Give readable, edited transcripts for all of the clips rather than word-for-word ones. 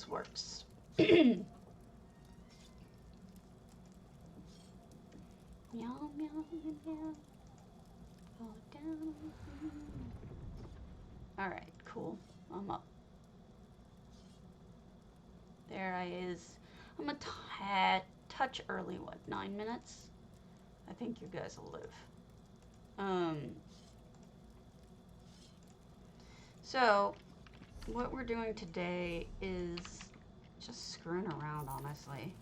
this works. Meow, meow, meow. Go down. Alright, cool. I'm up. There I is. I'm a touch early, what, 9 minutes? I think you guys will live. So, what we're doing today is just screwing around, honestly.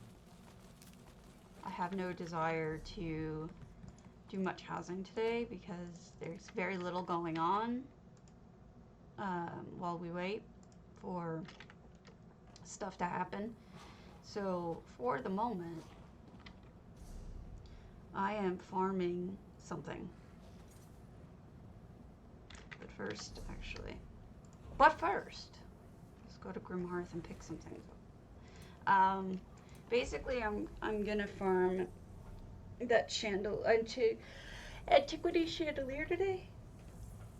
I have no desire to do much housing today because there's very little going on while we wait for stuff to happen. So for the moment, I am farming something. But first, let's go to Grimhearth and pick some things up. Basically, I'm gonna farm that antiquity chandelier today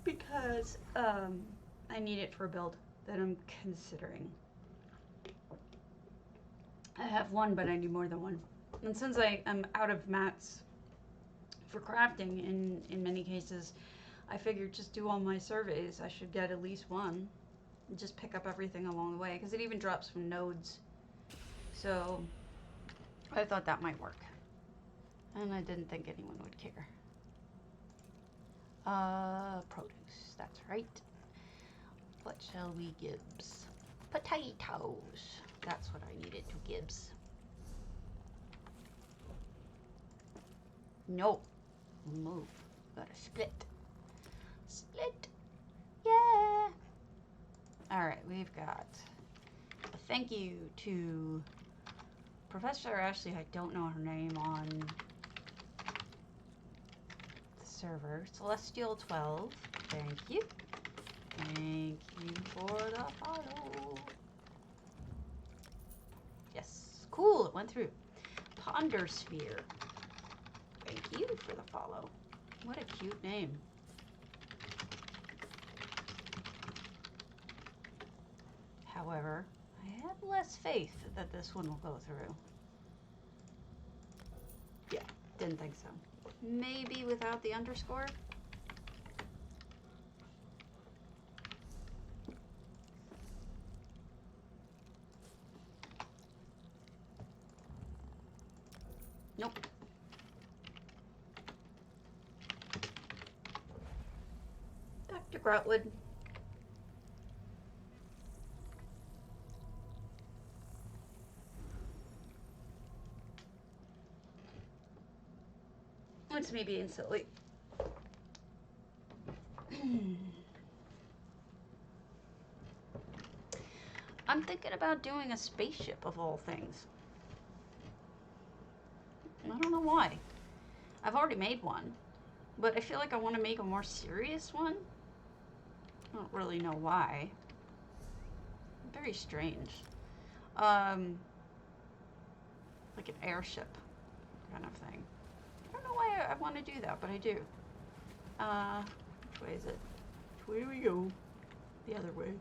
because I need it for a build that I'm considering. I have one, but I need more than one. And since I am out of mats for crafting in many cases, I figured just do all my surveys. I should get at least one and just pick up everything along the way because it even drops from nodes. So I thought that might work. And I didn't think anyone would care. Produce, that's right. What shall we gibbs? Potatoes. That's what I needed to gibbs. No. Move. Gotta split. Split. Yeah. Alright, we've got a thank you to Professor Ashley, I don't know her name on the server. Celestial 12. Thank you. Thank you for the follow. Yes. Cool, it went through. Ponder Sphere. Thank you for the follow. What a cute name. However, I have less faith that this one will go through. Yeah, didn't think so. Maybe without the underscore? Nope. Dr. Grotwood. It's me being silly. I'm thinking about doing a spaceship of all things. I don't know why. I've already made one, but I feel like I want to make a more serious one. I don't really know why. Very strange. Like an airship kind of thing. I don't know why I want to do that, but I do. Which way is it? Which way do we go? The other way.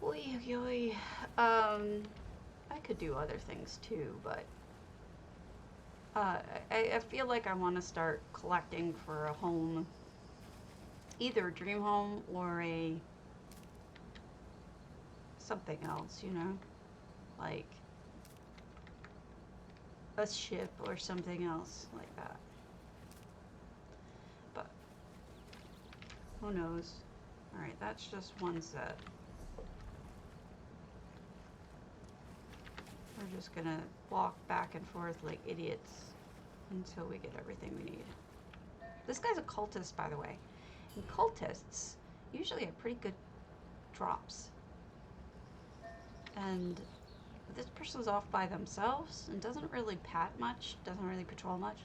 Oy, oy. I could do other things too, but I feel like I want to start collecting for a home, either a dream home or a something else, you know, like a ship or something else like that. But who knows? All right, that's just one set. We're just gonna walk back and forth like idiots until we get everything we need. This guy's a cultist, by the way. And cultists usually have pretty good drops. And this person's off by themselves and doesn't really pat much, doesn't really patrol much.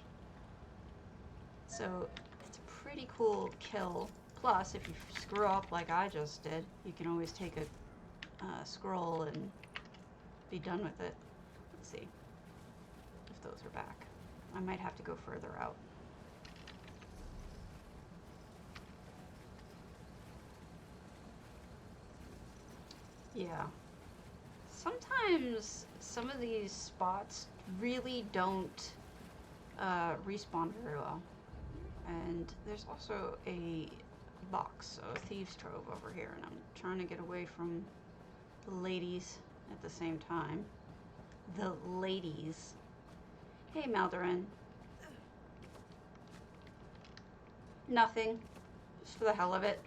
So it's a pretty cool kill. Plus, if you screw up like I just did, you can always take a scroll and be done with it. Let's see if those are back. I might have to go further out. Yeah. Sometimes some of these spots really don't respawn very well. And there's also a box, a thieves trove over here, and I'm trying to get away from the ladies at the same time. The ladies. Hey, Maldorin. Nothing. Just for the hell of it.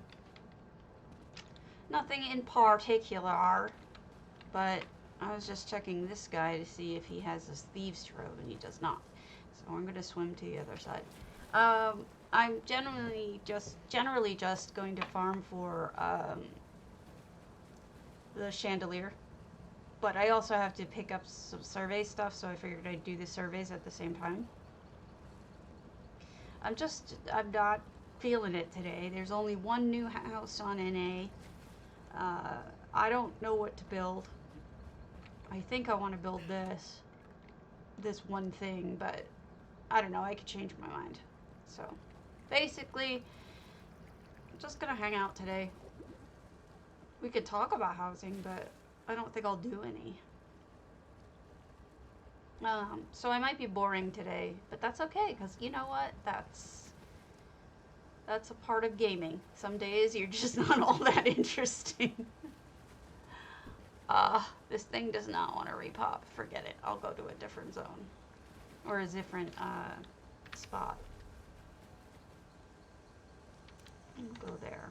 Nothing in particular. But I was just checking this guy to see if he has this thieves trove, and he does not. So I'm going to swim to the other side. I'm generally just going to farm for the chandelier. But I also have to pick up some survey stuff, so I figured I'd do the surveys at the same time. I'm not feeling it today. There's only one new house on NA. I don't know what to build. I think I want to build this one thing, but I don't know. I could change my mind. So, basically, I'm just gonna hang out today. We could talk about housing, but I don't think I'll do any. So I might be boring today, but that's okay, because you know what? That's a part of gaming. Some days you're just not all that interesting. This thing does not want to repop. Forget it. I'll go to a different zone. Or a different, spot. I'll go there.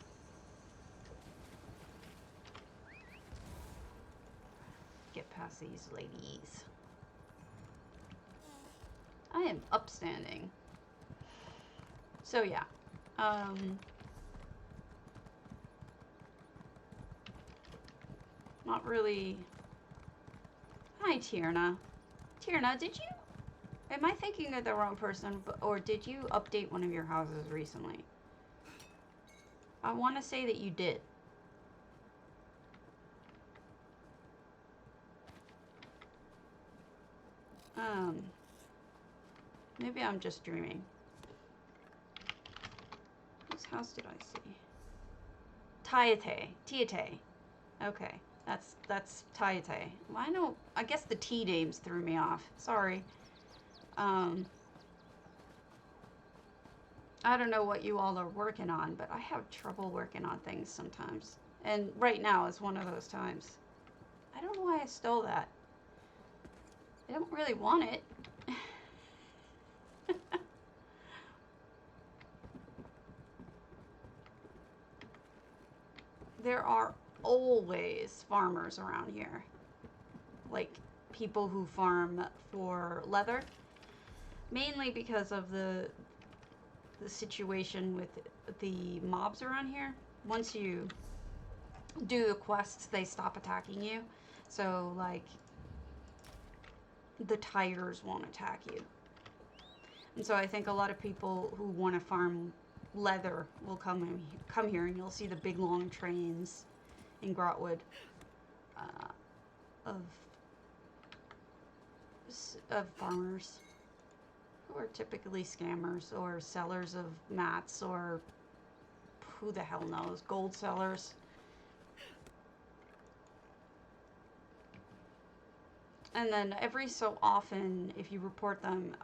Get past these ladies. I am upstanding. So yeah. Not really. Hi, Tierna. Tierna, am I thinking of the wrong person, or did you update one of your houses recently? I want to say that you did. Maybe I'm just dreaming. Whose house did I see? Tiate. Okay, that's Tiate. Well, I guess the T names threw me off. Sorry. I don't know what you all are working on, but I have trouble working on things sometimes. And right now is one of those times. I don't know why I stole that. I don't really want it. There are always farmers around here. Like, people who farm for leather. Mainly because of the situation with the mobs around here. Once you do the quests, they stop attacking you. So, like, the tigers won't attack you. And so I think a lot of people who want to farm leather will come here, and you'll see the big long trains in Grotwood of farmers who are typically scammers or sellers of mats, or who the hell knows, gold sellers. And then every so often, if you report them,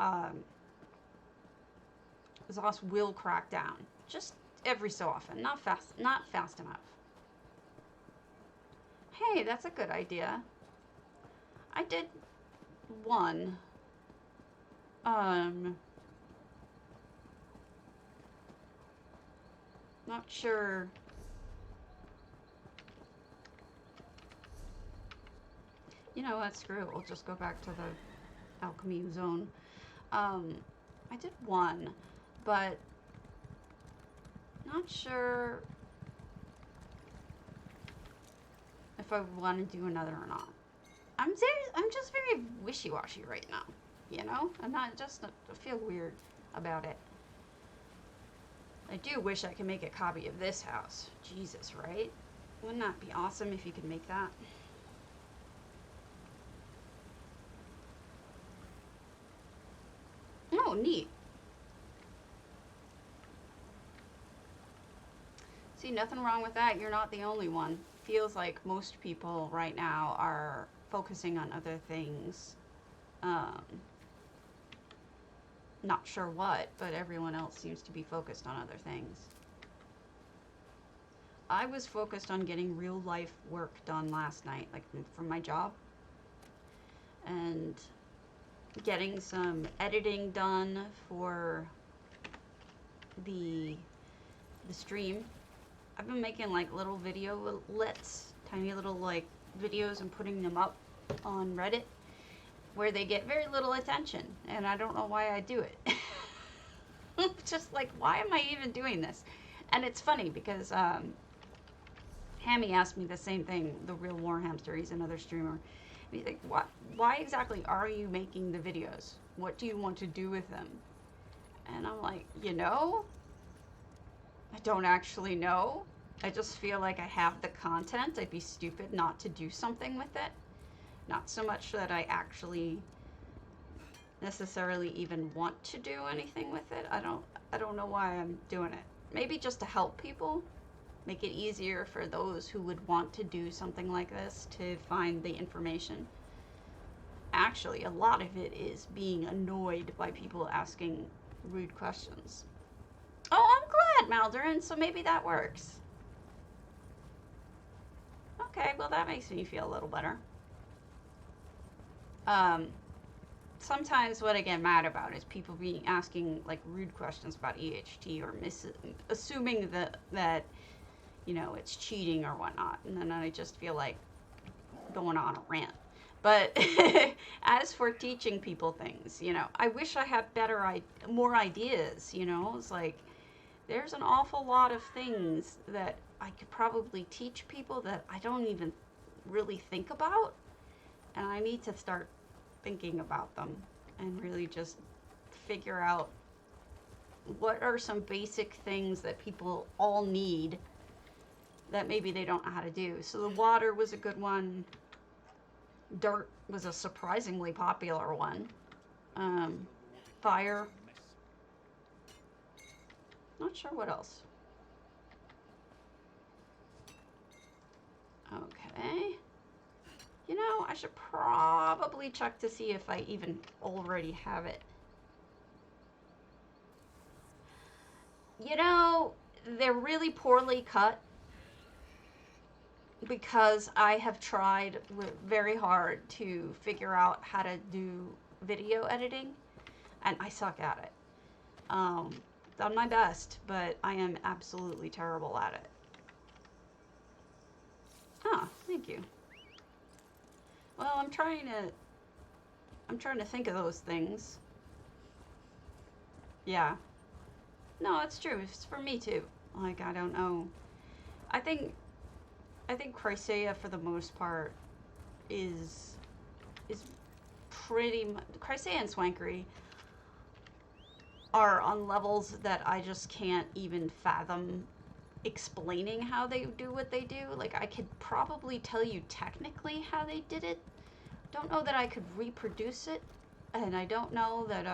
Zos will crack down. Just every so often. Not fast enough. Hey, that's a good idea. I did one. Not sure. You know what, screw it. We'll just go back to the alchemy zone. I did one, but not sure if I want to do another or not. I'm just very wishy-washy right now, you know? I feel weird about it. I do wish I could make a copy of this house. Jesus, right? Wouldn't that be awesome if you could make that? Oh, neat. See, nothing wrong with that. You're not the only one. feels like most people right now are focusing on other things. Not sure what, but everyone else seems to be focused on other things. I was focused on getting real life work done last night, like from my job, and getting some editing done for the stream. I've been making like little videolets, tiny little like videos, and putting them up on Reddit where they get very little attention, and I don't know why I do it. Just like, why am I even doing this? And it's funny because Hammy asked me the same thing, the real War Hamster, he's another streamer. He's like, why exactly are you making the videos? What do you want to do with them? And I'm like, you know, I don't actually know. I just feel like I have the content. I'd be stupid not to do something with it. Not so much that I actually necessarily even want to do anything with it. I don't know why I'm doing it. Maybe just to help people, make it easier for those who would want to do something like this to find the information. Actually, a lot of it is being annoyed by people asking rude questions. Oh, I'm glad, Maldorin, so maybe that works. Okay, well that makes me feel a little better. Sometimes what I get mad about is people asking like rude questions about EHT or assuming that you know it's cheating or whatnot, and then I just feel like going on a rant. But as for teaching people things, you know, I wish I had more ideas. You know, it's like there's an awful lot of things that I could probably teach people that I don't even really think about, and I need to start thinking about them and really just figure out what are some basic things that people all need that maybe they don't know how to do. So the water was a good one. Dirt was a surprisingly popular one. Fire. Not sure what else. Okay. You know, I should probably check to see if I even already have it. You know, they're really poorly cut because I have tried very hard to figure out how to do video editing, and I suck at it. Done my best, but I am absolutely terrible at it. Ah, thank you. Well, I'm trying to think of those things. Yeah. No, it's true. It's for me too. Like, I don't know. I think Chrysaea for the most part is pretty much, Chrysaea and Swankery are on levels that I just can't even fathom explaining how they do what they do. Like, I could probably tell you technically how they did it. Don't know that I could reproduce it, and I don't know that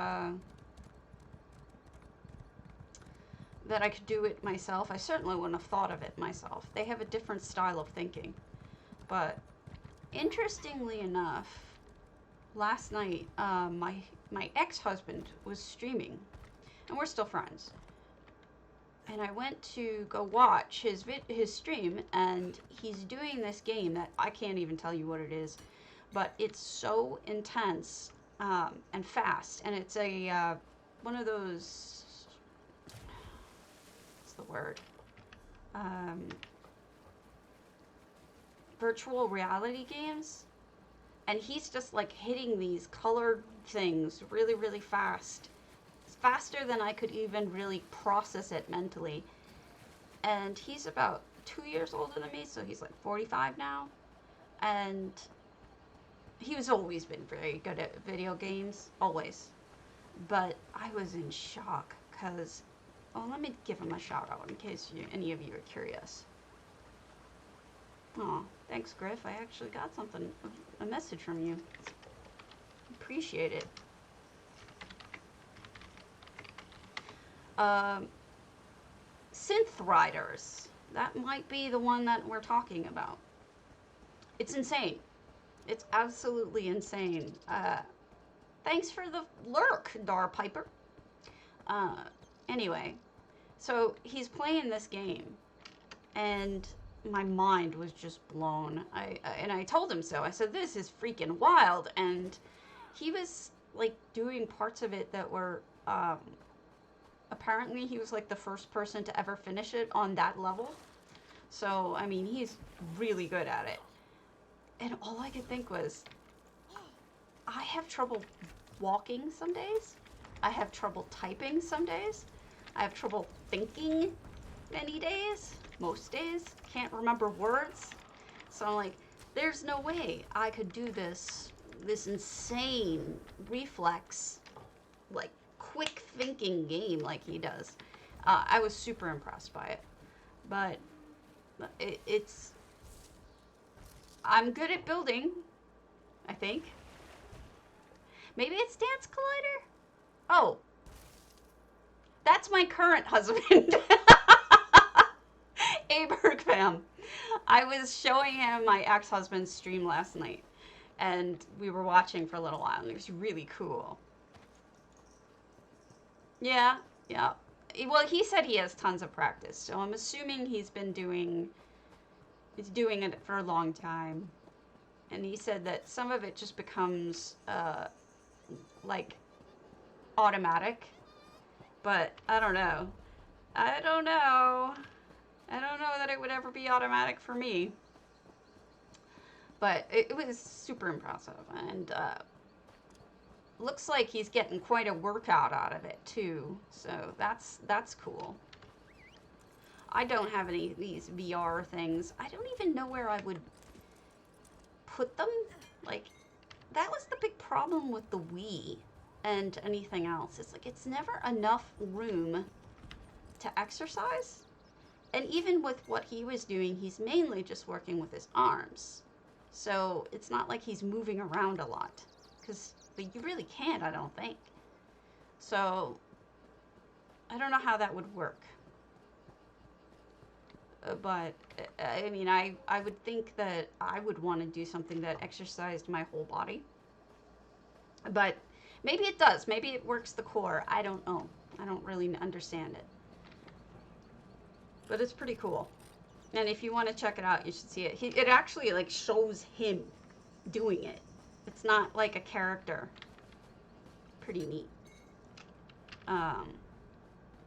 that I could do it myself. I certainly wouldn't have thought of it myself. They have a different style of thinking. But interestingly enough, last night my ex-husband was streaming, and we're still friends. And I went to go watch his stream, and he's doing this game that I can't even tell you what it is, but it's so intense and fast, and it's a one of those, what's the word? Virtual reality games, and he's just like hitting these colored things really, really fast. Faster than I could even really process it mentally. And he's about 2 years older than me, so he's like 45 now. And he's always been very good at video games, always. But I was in shock because, oh, let me give him a shout out in case any of you are curious. Oh, thanks, Griff. I actually got something, a message from you. Appreciate it. Synth Riders. that might be the one that we're talking about. It's insane. It's absolutely insane. Thanks for the lurk, Dar Piper. Anyway, so he's playing this game, and my mind was just blown. I told him so. I said, this is freaking wild. And he was like doing parts of it that were, apparently he was like the first person to ever finish it on that level. So, I mean, he's really good at it. And all I could think was, I have trouble walking some days. I have trouble typing some days. I have trouble thinking many days. Most days. Can't remember words. So I'm like, there's no way I could do this insane reflex, like quick thinking game like he does. I was super impressed by it. But it's... I'm good at building, I think. Maybe it's Dance Collider? Oh. That's my current husband. Aberg fam. I was showing him my ex-husband's stream last night. And we were watching for a little while, and it was really cool. Yeah, yeah. Well, he said he has tons of practice, so I'm assuming he's doing it for a long time. And he said that some of it just becomes, like, automatic. But I don't know. I don't know that it would ever be automatic for me. But it was super impressive. And looks like he's getting quite a workout out of it, too. So that's cool. I don't have any of these VR things. I don't even know where I would put them. Like, that was the big problem with the Wii and anything else. It's like, it's never enough room to exercise. And even with what he was doing, he's mainly just working with his arms. So it's not like he's moving around a lot. Because you really can't, I don't think. So, I don't know how that would work. But, I mean, I would think that I would want to do something that exercised my whole body. But maybe it does. Maybe it works the core. I don't know. I don't really understand it. But it's pretty cool. And if you want to check it out, you should see it. It actually, like, shows him doing it. It's not like a character. Pretty neat. But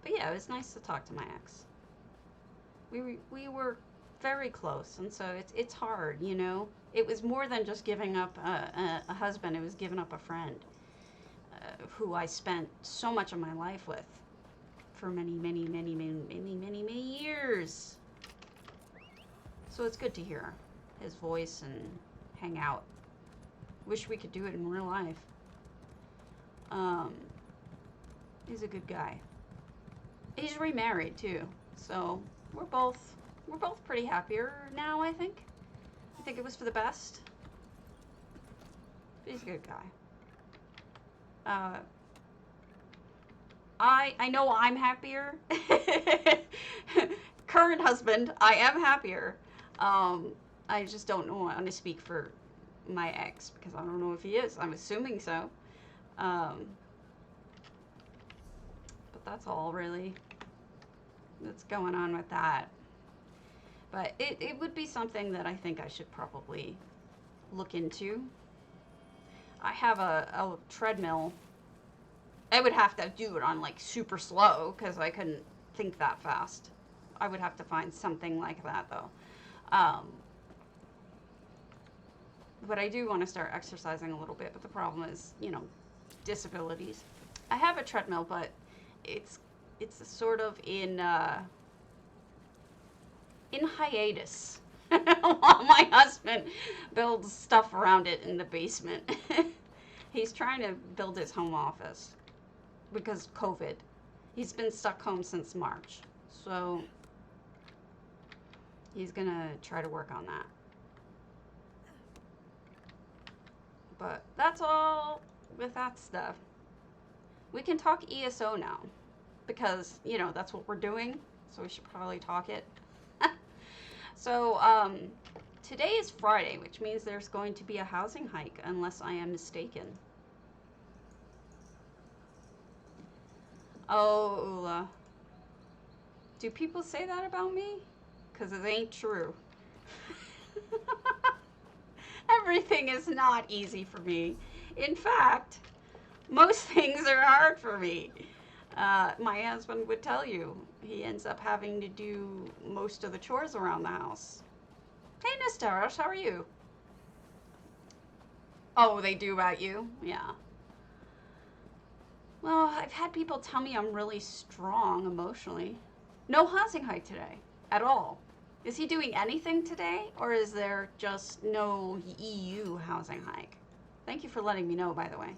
yeah, it was nice to talk to my ex. We were very close, and so it's hard, you know. It was more than just giving up a husband. It was giving up a friend who I spent so much of my life with for many years. So it's good to hear his voice and hang out. Wish we could do it in real life. He's a good guy. He's remarried too, so we're both pretty happier now, I think. I think it was for the best. But he's a good guy. I know I'm happier. Current husband, I am happier. I just don't want to speak for my ex because I don't know if he is. I'm assuming so. But that's all really that's going on with that. But it would be something that I think I should probably look into. I have a treadmill. I would have to do it on like super slow because I couldn't think that fast. I would have to find something like that though. But I do want to start exercising a little bit, but the problem is, you know, disabilities. I have a treadmill, but it's sort of in hiatus while my husband builds stuff around it in the basement. He's trying to build his home office because COVID. He's been stuck home since March, so he's gonna try to work on that. But that's all with that stuff. We can talk ESO now because, you know, that's what we're doing, so we should probably talk it. So, today is Friday, which means there's going to be a housing hike, unless I am mistaken. Oh, do people say that about me? Because it ain't true. Everything is not easy for me. In fact, most things are hard for me. My husband would tell you, he ends up having to do most of the chores around the house. Hey, Nesteros, how are you? Oh, they do about you? Yeah. Well, I've had people tell me I'm really strong emotionally. No housing hike today at all. Is he doing anything today, or is there just no EU housing hike? Thank you for letting me know, by the way.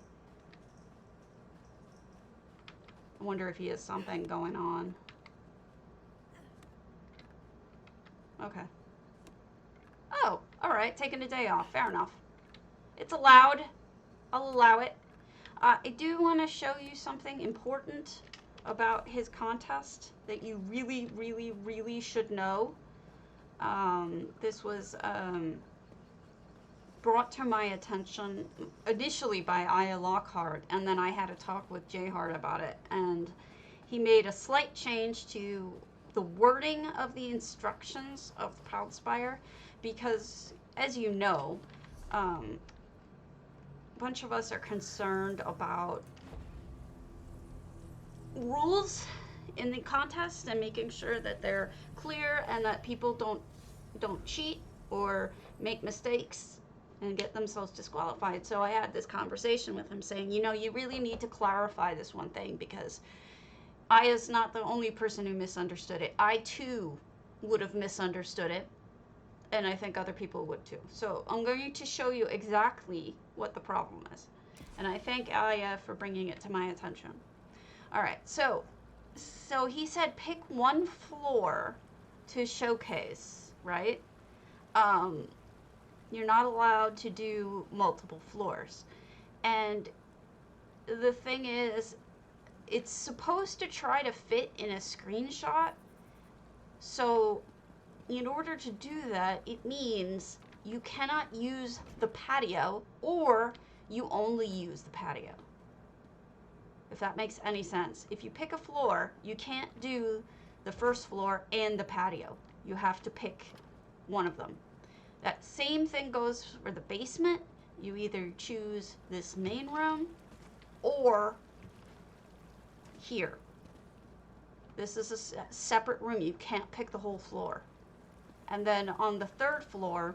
I wonder if he has something going on. Okay. Oh, all right, taking a day off. Fair enough. It's allowed. I'll allow it. I do want to show you something important about his contest that you really, really, really should know. This was brought to my attention initially by Aya Lockhart, and then I had a talk with Jay Hart about it, and he made a slight change to the wording of the instructions of Proudspire, because, as you know, a bunch of us are concerned about rules in the contest and making sure that they're clear and that people don't cheat or make mistakes and get themselves disqualified. So I had this conversation with him saying, you know, you really need to clarify this one thing, because Aya's not the only person who misunderstood it. I too would have misunderstood it, and I think other people would too. So I'm going to show you exactly what the problem is, and I thank Aya for bringing it to my attention. All right, so he said pick one floor to showcase, right? You're not allowed to do multiple floors. And the thing is, it's supposed to try to fit in a screenshot. So in order to do that, it means you cannot use the patio, or you only use the patio. If that makes any sense. If you pick a floor, you can't do the first floor and the patio. You have to pick one of them. That same thing goes for the basement. You either choose this main room or here. This is a separate room. You can't pick the whole floor. And then on the third floor,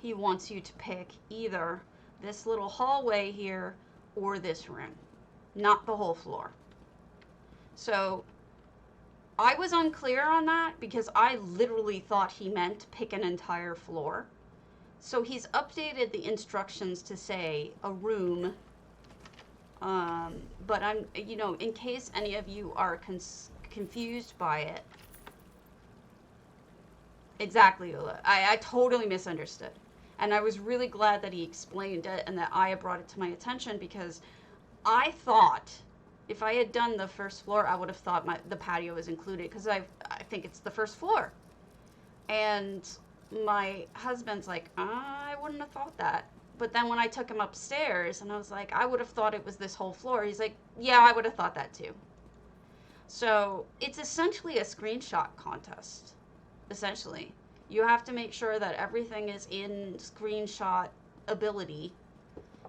he wants you to pick either this little hallway here or this room, not the whole floor. So I was unclear on that because I literally thought he meant pick an entire floor. So he's updated the instructions to say a room. But I'm, you know, in case any of you are confused by it. Exactly, Ula. I totally misunderstood. And I was really glad that he explained it and that Aya brought it to my attention, because I thought if I had done the first floor, I would have thought the patio was included, because I think it's the first floor. And my husband's like, I wouldn't have thought that. But then when I took him upstairs and I was like, I would have thought it was this whole floor. He's like, yeah, I would have thought that too. So it's essentially a screenshot contest, essentially. You have to make sure that everything is in screenshot ability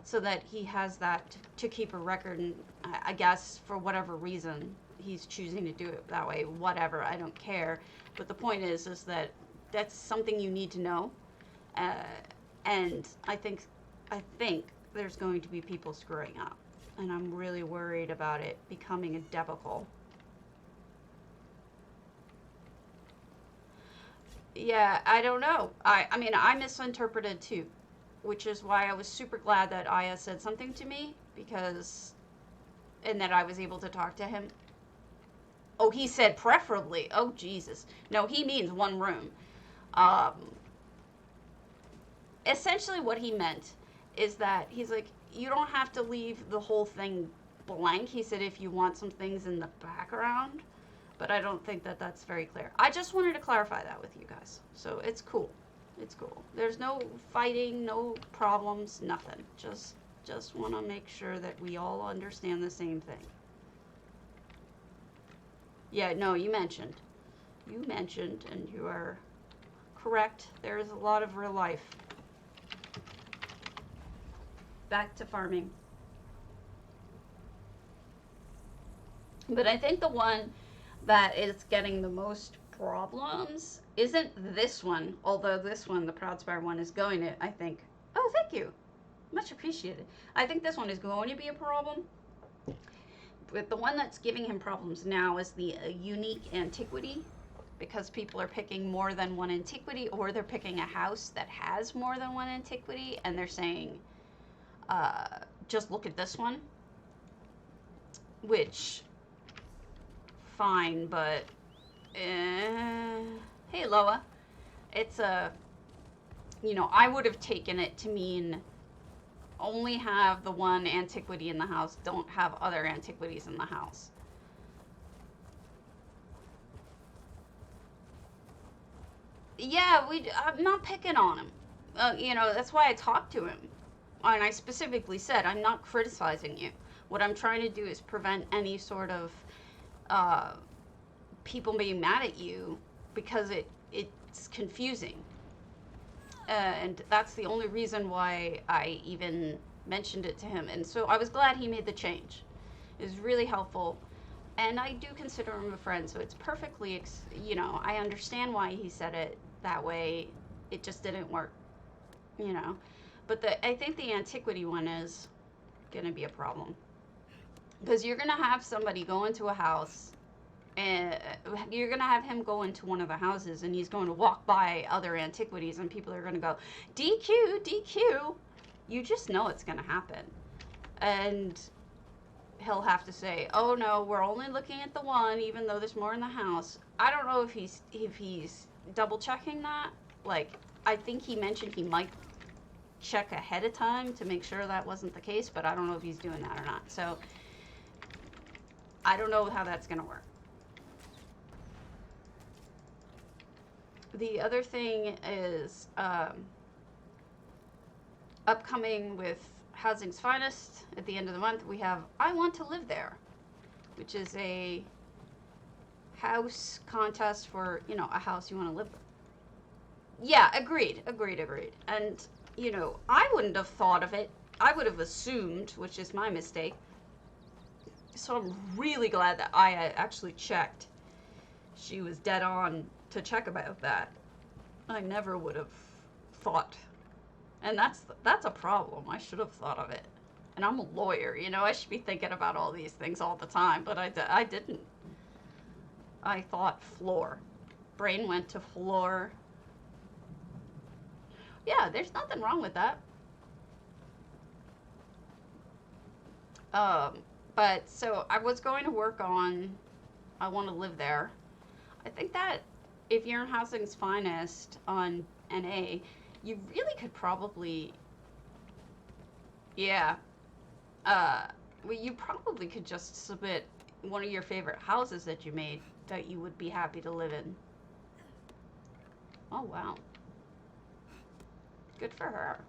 so that he has that to keep a record. And I guess for whatever reason, he's choosing to do it that way. Whatever, I don't care. But the point is that that's something you need to know. And I think there's going to be people screwing up. And I'm really worried about it becoming a debacle. Yeah, I don't know. I mean, I misinterpreted too, which is why I was super glad that Aya said something to me, and that I was able to talk to him. Oh, he said preferably. Oh, Jesus. No, he means one room. Essentially what he meant is that he's like, you don't have to leave the whole thing blank. He said if you want some things in the background, But I don't think that that's very clear. I just wanted to clarify that with you guys. So it's cool. It's cool. There's no fighting, no problems, nothing. Just want to make sure that we all understand the same thing. Yeah, no, you mentioned, and you are correct. There is a lot of real life. Back to farming. But I think the one that is getting the most problems isn't this one, although this one, the Proudspire one, is going to, I think. Oh, thank you. Much appreciated. I think this one is going to be a problem. But the one that's giving him problems now is the unique antiquity, because people are picking more than one antiquity, or they're picking a house that has more than one antiquity, and they're saying, just look at this one, which, fine, but, hey, Loa, it's a, you know, I would have taken it to mean only have the one antiquity in the house, don't have other antiquities in the house. Yeah, I'm not picking on him. You know, that's why I talked to him. And I specifically said, I'm not criticizing you. What I'm trying to do is prevent any sort of people being mad at you, because it's confusing. And that's the only reason why I even mentioned it to him. And so I was glad he made the change. It was really helpful. And I do consider him a friend, so it's perfectly, you know, I understand why he said it that way. It just didn't work, you know. But I think the antiquity one is going to be a problem. Because you're going to have somebody go into a house, and you're going to have him go into one of the houses, and he's going to walk by other antiquities, and people are going to go, DQ, DQ. You just know it's going to happen. And he'll have to say, oh no, we're only looking at the one, even though there's more in the house. I don't know if he's double checking that. Like, I think he mentioned he might check ahead of time to make sure that wasn't the case, but I don't know if he's doing that or not. So I don't know how that's going to work. The other thing is upcoming with Housing's Finest at the end of the month, we have I Want to Live There, which is a house contest for, you know, a house you want to live with. Yeah, agreed. And, you know, I wouldn't have thought of it. I would have assumed, which is my mistake. So I'm really glad that I actually checked. She was dead on to check about that. I never would have thought. And that's a problem. I should have thought of it. And I'm a lawyer, you know, I should be thinking about all these things all the time, but I didn't. I thought floor. Brain went to floor. Yeah, there's nothing wrong with that. But so I was going to work on I Want to Live There. I think that if you're in Housing's Finest on NA, you really could probably, yeah, well, you probably could just submit one of your favorite houses that you made that you would be happy to live in. Oh, wow. Good for her.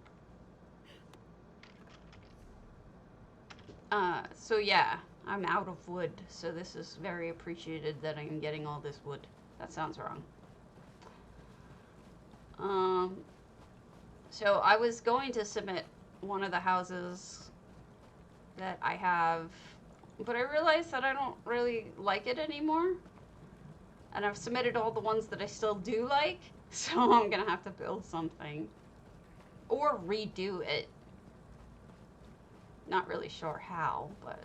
So yeah, I'm out of wood, so this is very appreciated that I'm getting all this wood. That sounds wrong. So I was going to submit one of the houses that I have, but I realized that I don't really like it anymore. And I've submitted all the ones that I still do like, so I'm gonna have to build something. Or redo it. Not really sure how, but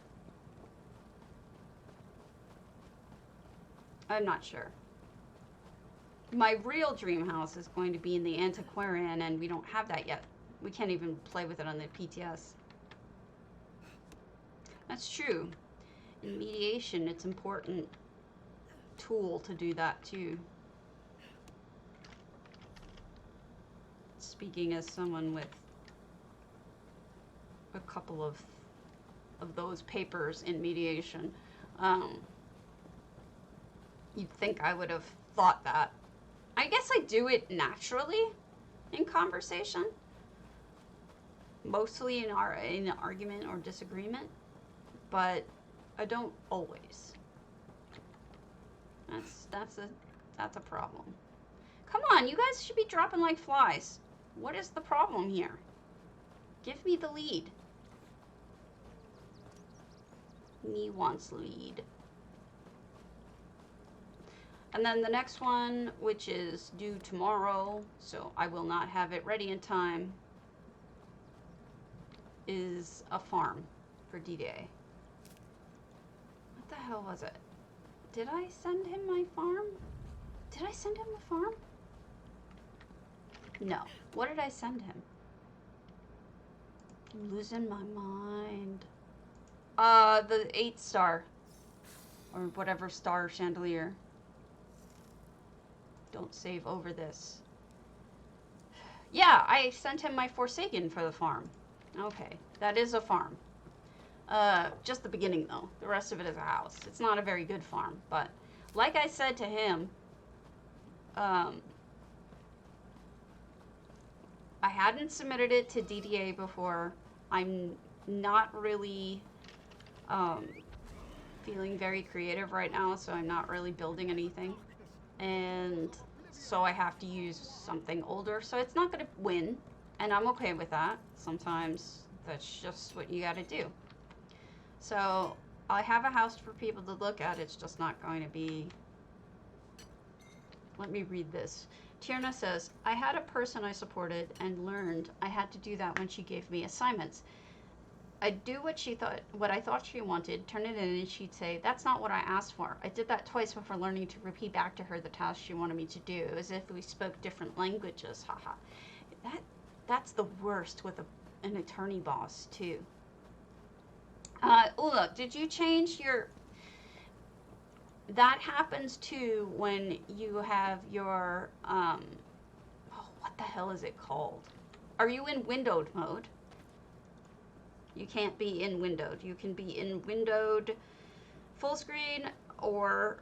I'm not sure. My real dream house is going to be in the antiquarian, and we don't have that yet. We can't even play with it on the PTS. That's true. In mediation, it's an important tool to do that too. Speaking as someone with a couple of those papers in mediation, You'd think I would have thought that. I guess I do it naturally in conversation. Mostly in an argument or disagreement. But I don't always. That's a problem. Come on, you guys should be dropping like flies. What is the problem here? Give me the lead. Me wants lead. And then the next one, which is due tomorrow, so I will not have it ready in time, is a farm for D-Day. What the hell was it? Did I send him my farm? Did I send him a farm? No. What did I send him? I'm losing my mind. The 8-star. Or whatever star chandelier. Don't save over this. Yeah, I sent him my Forsaken for the farm. Okay, that is a farm. Just the beginning though. The rest of it is a house. It's not a very good farm, but like I said to him, I hadn't submitted it to DDA before. I'm not really feeling very creative right now, so I'm not really building anything. And so I have to use something older, so it's not going to win, and I'm okay with that. Sometimes that's just what you got to do. So I have a house for people to look at. It's just not going to be... Let me read this. Tierna says, I had a person I supported and learned I had to do that when she gave me assignments. I'd do what I thought she wanted, turn it in, and she'd say, that's not what I asked for. I did that twice before learning to repeat back to her the task she wanted me to do, as if we spoke different languages, haha. That's the worst with an attorney boss, too. Ula, did you change your... That happens, too, when you have your, oh, what the hell is it called? Are you in windowed mode? You can't be in windowed. You can be in windowed full screen or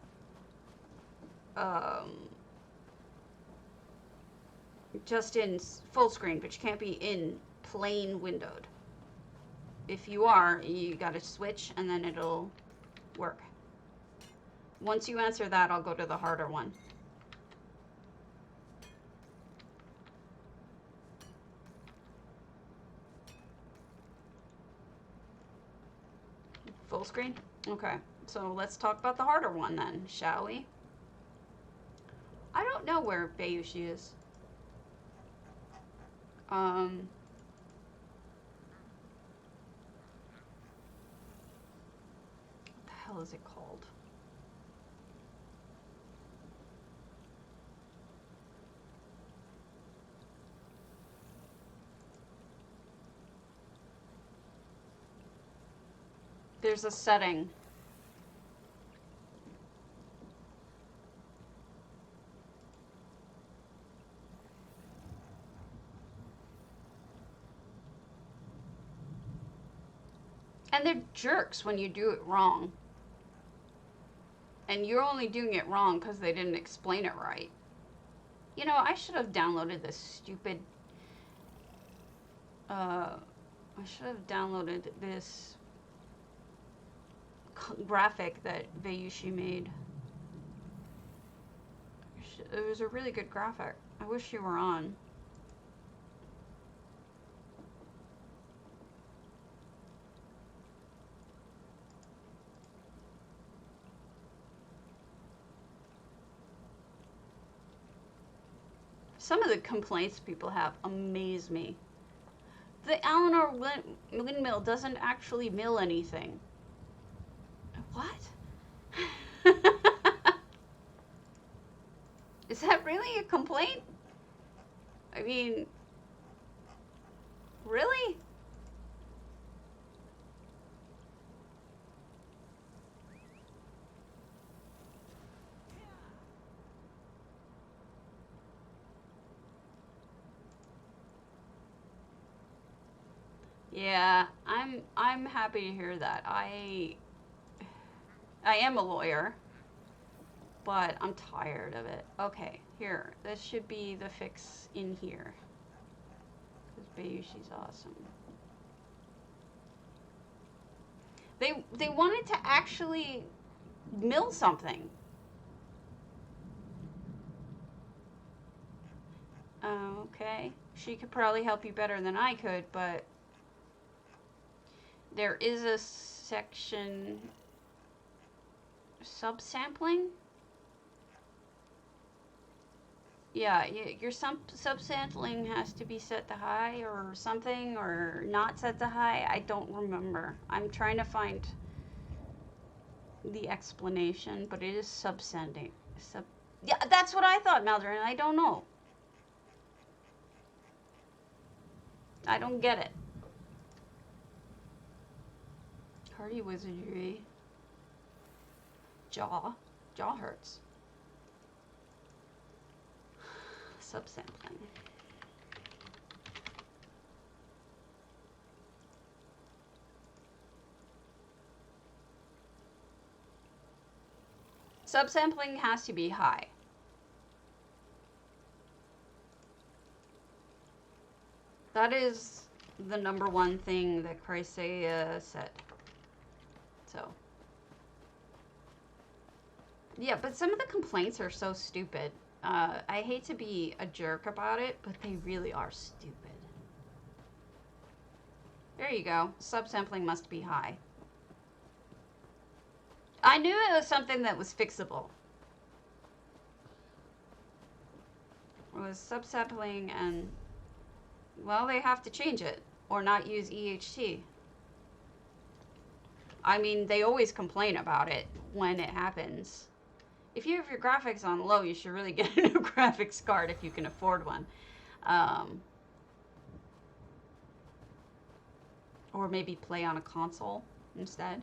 just in full screen, but you can't be in plain windowed. If you are, you gotta switch and then it'll work. Once you answer that, I'll go to the harder one. Full screen? Okay, so let's talk about the harder one then, shall we? I don't know where Bayushi is. What the hell is it called? There's a setting. And they're jerks when you do it wrong. And you're only doing it wrong because they didn't explain it right. You know, I should have downloaded this stupid... I should have downloaded this graphic that Bayushi made. It was a really good graphic. I wish you were on. Some of the complaints people have amaze me. The Eleanor windmill doesn't actually mill anything. What? Is that really a complaint? I mean, really? Yeah, I'm happy to hear that. I am a lawyer. but I'm tired of it. Okay, here. This should be the fix in here. Because baby, she's awesome. They wanted to actually mill something. Okay. She could probably help you better than I could, but there is a section subsampling. Yeah, your subsampling has to be set to high or something, or not set to high. I don't remember. I'm trying to find the explanation, but it is subsending. Yeah, that's what I thought, Maldron. I don't know. I don't get it. Hardy wizardry. Jaw hurts. Subsampling. Subsampling has to be high. That is the number one thing that Pariah said. So. Yeah, but some of the complaints are so stupid. I hate to be a jerk about it, but they really are stupid. There you go. Subsampling must be high. I knew it was something that was fixable. It was subsampling and, well, they have to change it or not use EHT. I mean, they always complain about it when it happens. If you have your graphics on low, you should really get a new graphics card if you can afford one. Or maybe play on a console instead,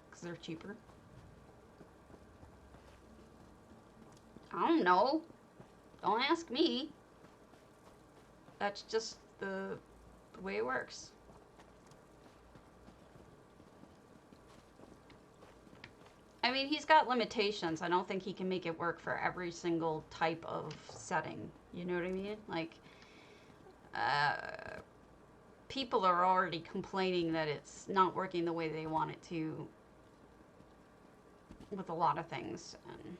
because they're cheaper. I don't know. Don't ask me. That's just the way it works. I mean, he's got limitations. I don't think he can make it work for every single type of setting. You know what I mean? Like, people are already complaining that it's not working the way they want it to with a lot of things. And,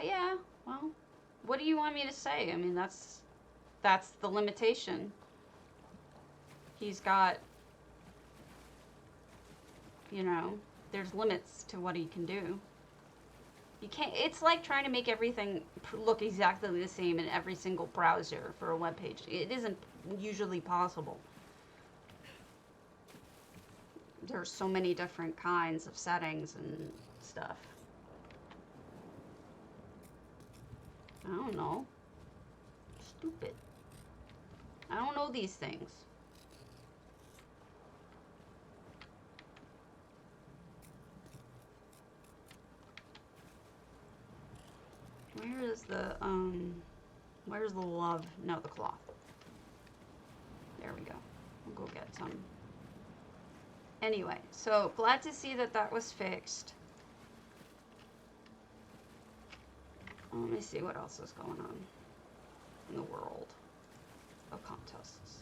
yeah, well, what do you want me to say? I mean, that's the limitation. He's got, you know, there's limits to what he can do. You can't, it's like trying to make everything look exactly the same in every single browser for a web page. It isn't usually possible. There's so many different kinds of settings and stuff. I don't know. Stupid. I don't know these things. Where's the love? No, the cloth. There we go. We'll go get some. Anyway, so glad to see that that was fixed. Let me see what else is going on in the world of contests.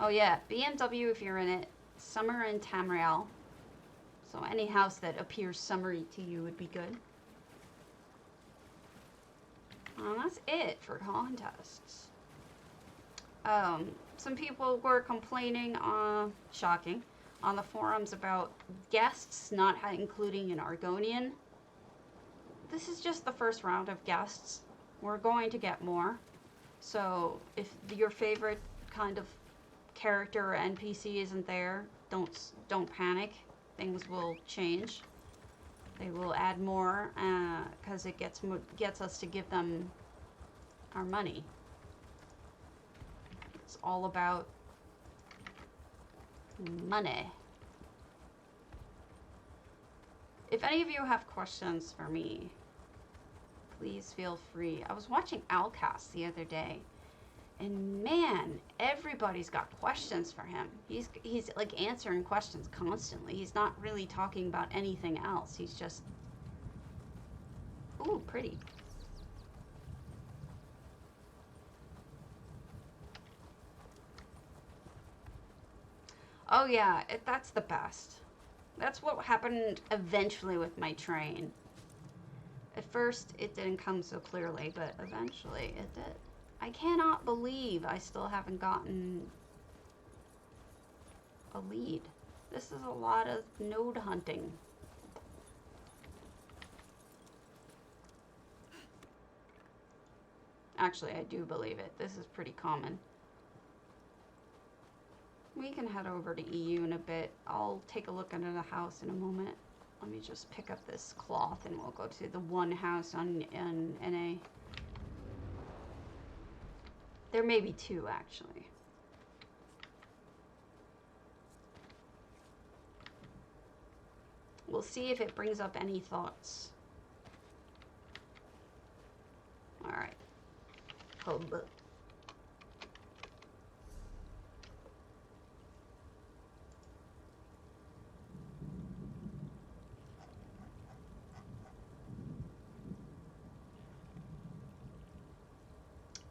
Oh yeah, BMW if you're in it. Summer and Tamriel. So any house that appears summery to you would be good. That's it for contests. Some people were complaining, shocking, on the forums about guests not including an Argonian. This is just the first round of guests. We're going to get more. So if your favorite kind of character or NPC isn't there, don't panic. Things will change. They will add more because it gets us to give them our money. It's all about money. If any of you have questions for me, please feel free. I was watching Alcast the other day, And man, everybody's got questions for him. He's like answering questions constantly. He's not really talking about anything else. He's just, ooh, pretty. Oh yeah, that's the best. That's what happened eventually with my train. At first, it didn't come so clearly, but eventually it did. I cannot believe I still haven't gotten a lead. This is a lot of node hunting. Actually, I do believe it. This is pretty common. We can head over to EU in a bit. I'll take a look into the house in a moment. Let me just pick up this cloth and we'll go to the one house on NA. There may be two, actually. We'll see if it brings up any thoughts. All right. Hub.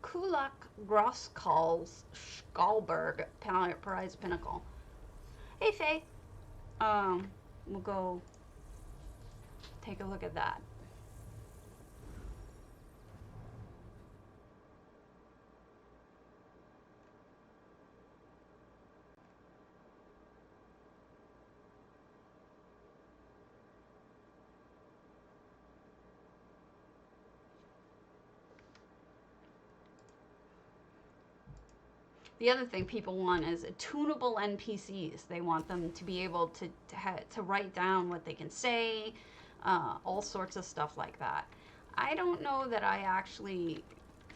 Kulak Grosskall's Skhalburg, Pariah's Pinnacle. Hey, Faye. We'll go take a look at that. The other thing people want is tunable NPCs. They want them to be able to write down what they can say, all sorts of stuff like that. I don't know that I actually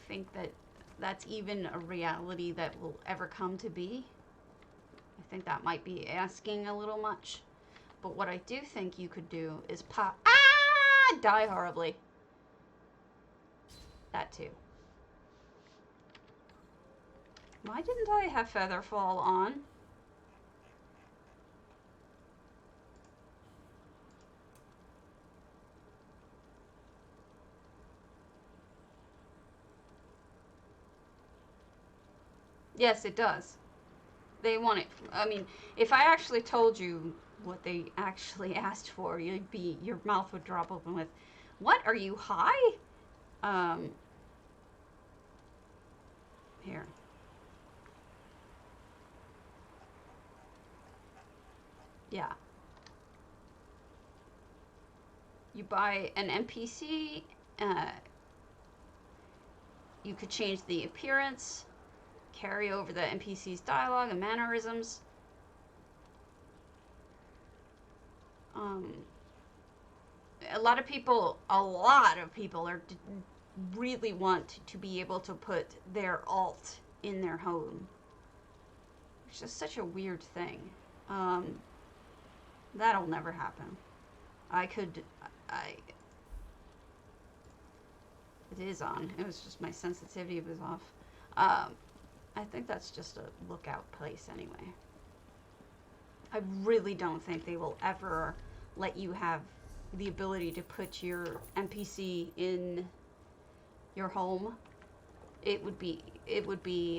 think that that's even a reality that will ever come to be. I think that might be asking a little much. But what I do think you could do is die horribly. That too. Why didn't I have Featherfall on? Yes, it does. They want it. I mean, if I actually told you what they actually asked for, your mouth would drop open with, "What? Are you high?" Here. Yeah. You buy an NPC, you could change the appearance, carry over the NPC's dialogue and mannerisms. A lot of people are really want to be able to put their alt in their home. It's just such a weird thing. That'll never happen. It is on. It was just my sensitivity was off. I think that's just a lookout place anyway. I really don't think they will ever let you have the ability to put your NPC in your home. It would be,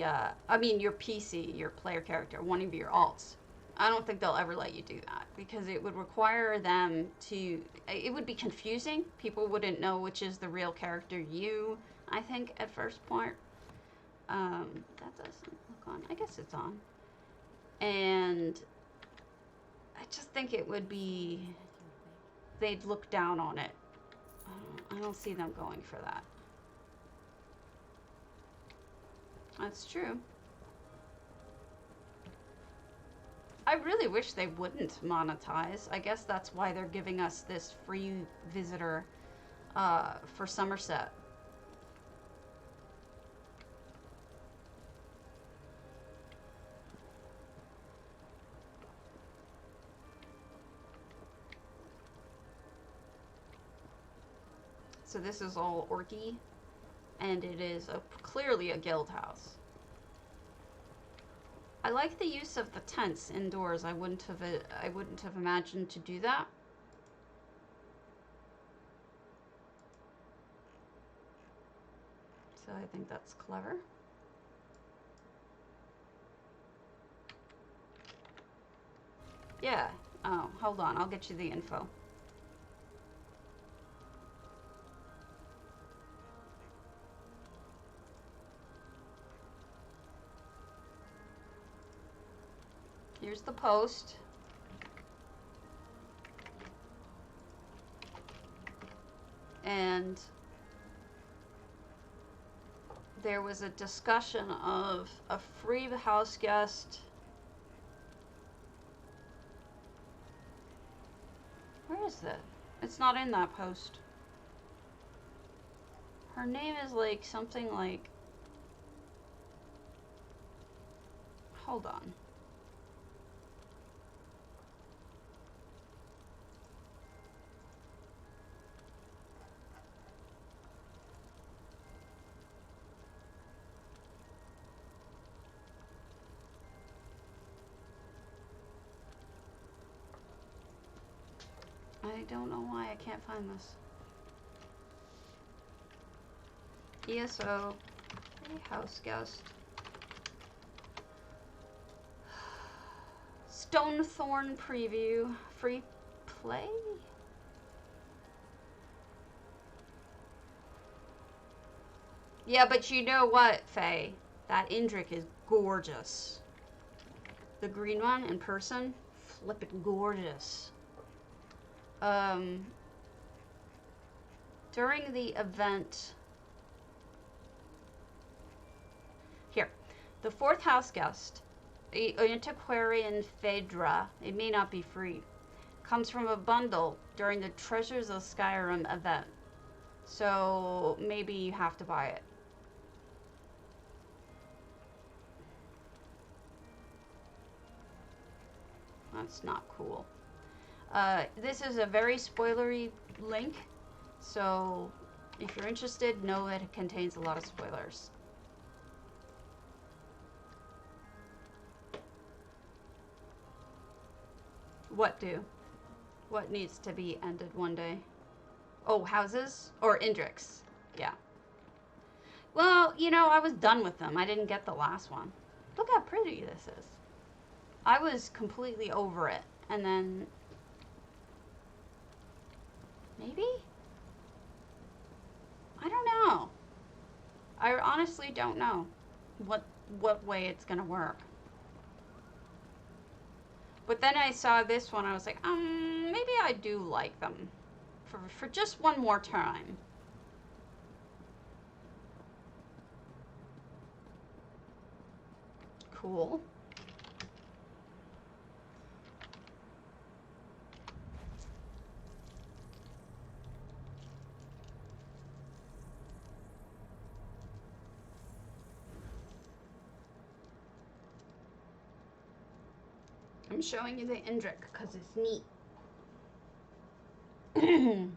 I mean, your PC, your player character, one of your alts. I don't think they'll ever let you do that because it would require them to, it would be confusing. People wouldn't know which is the real character I think, at first point. That doesn't look on. I guess it's on. And I just think it would be, they'd look down on it. I don't see them going for that. That's true. I really wish they wouldn't monetize. I guess that's why they're giving us this free visitor for Somerset. So this is all orky, and it is clearly a guild house. I like the use of the tents indoors. I wouldn't have imagined to do that. So I think that's clever. Yeah. Oh, hold on. I'll get you the info. Here's the post. And there was a discussion of a free house guest. Where is that? It's not in that post. Her name is like something like... Hold on. I don't know why I can't find this. ESO, a house guest. Stonethorn preview, free play? Yeah, but you know what, Faye? That Indrik is gorgeous. The green one in person, flippin' gorgeous. During the event, here, the 4th house guest, the antiquarian Phaedra, it may not be free, comes from a bundle during the Treasures of Skyrim event. So maybe you have to buy it. That's not cool. This is a very spoilery link, so if you're interested, know that it contains a lot of spoilers. What do? What needs to be ended one day? Oh, houses? Or Indriks. Yeah. Well, you know, I was done with them. I didn't get the last one. Look how pretty this is. I was completely over it. And then... maybe? I don't know. I honestly don't know what way it's gonna work. But then I saw this one, I was like, maybe I do like them for just one more time. Cool. I'm showing you the Indrik because it's neat. Neat.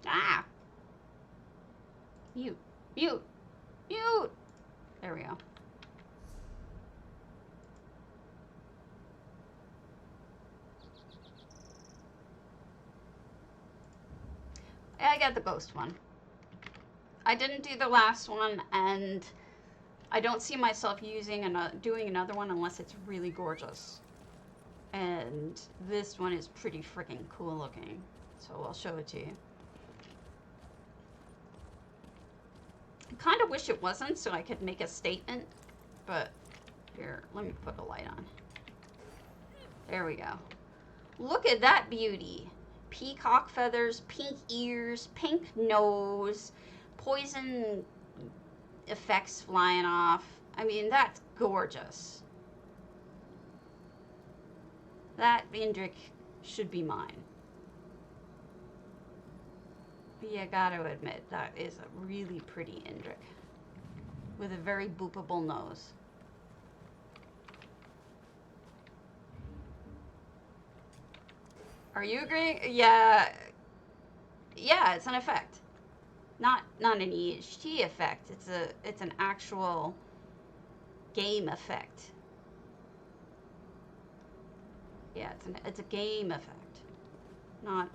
Ah. Mute. Mute. Mute. There we go. I got the ghost one. I didn't do the last one, and I don't see myself doing another one unless it's really gorgeous. And this one is pretty freaking cool looking, so I'll show it to you. I kind of wish it wasn't so I could make a statement, but here, let me put a light on. There we go. Look at that beauty. Peacock feathers, pink ears, pink nose, poison effects flying off. I mean, that's gorgeous. That Indrik should be mine. You gotta admit, that is a really pretty Indrik with a very boopable nose. Are you agreeing? Yeah. Yeah, it's an effect. Not an EHT effect. It's an actual game effect. Yeah, it's a game effect. Not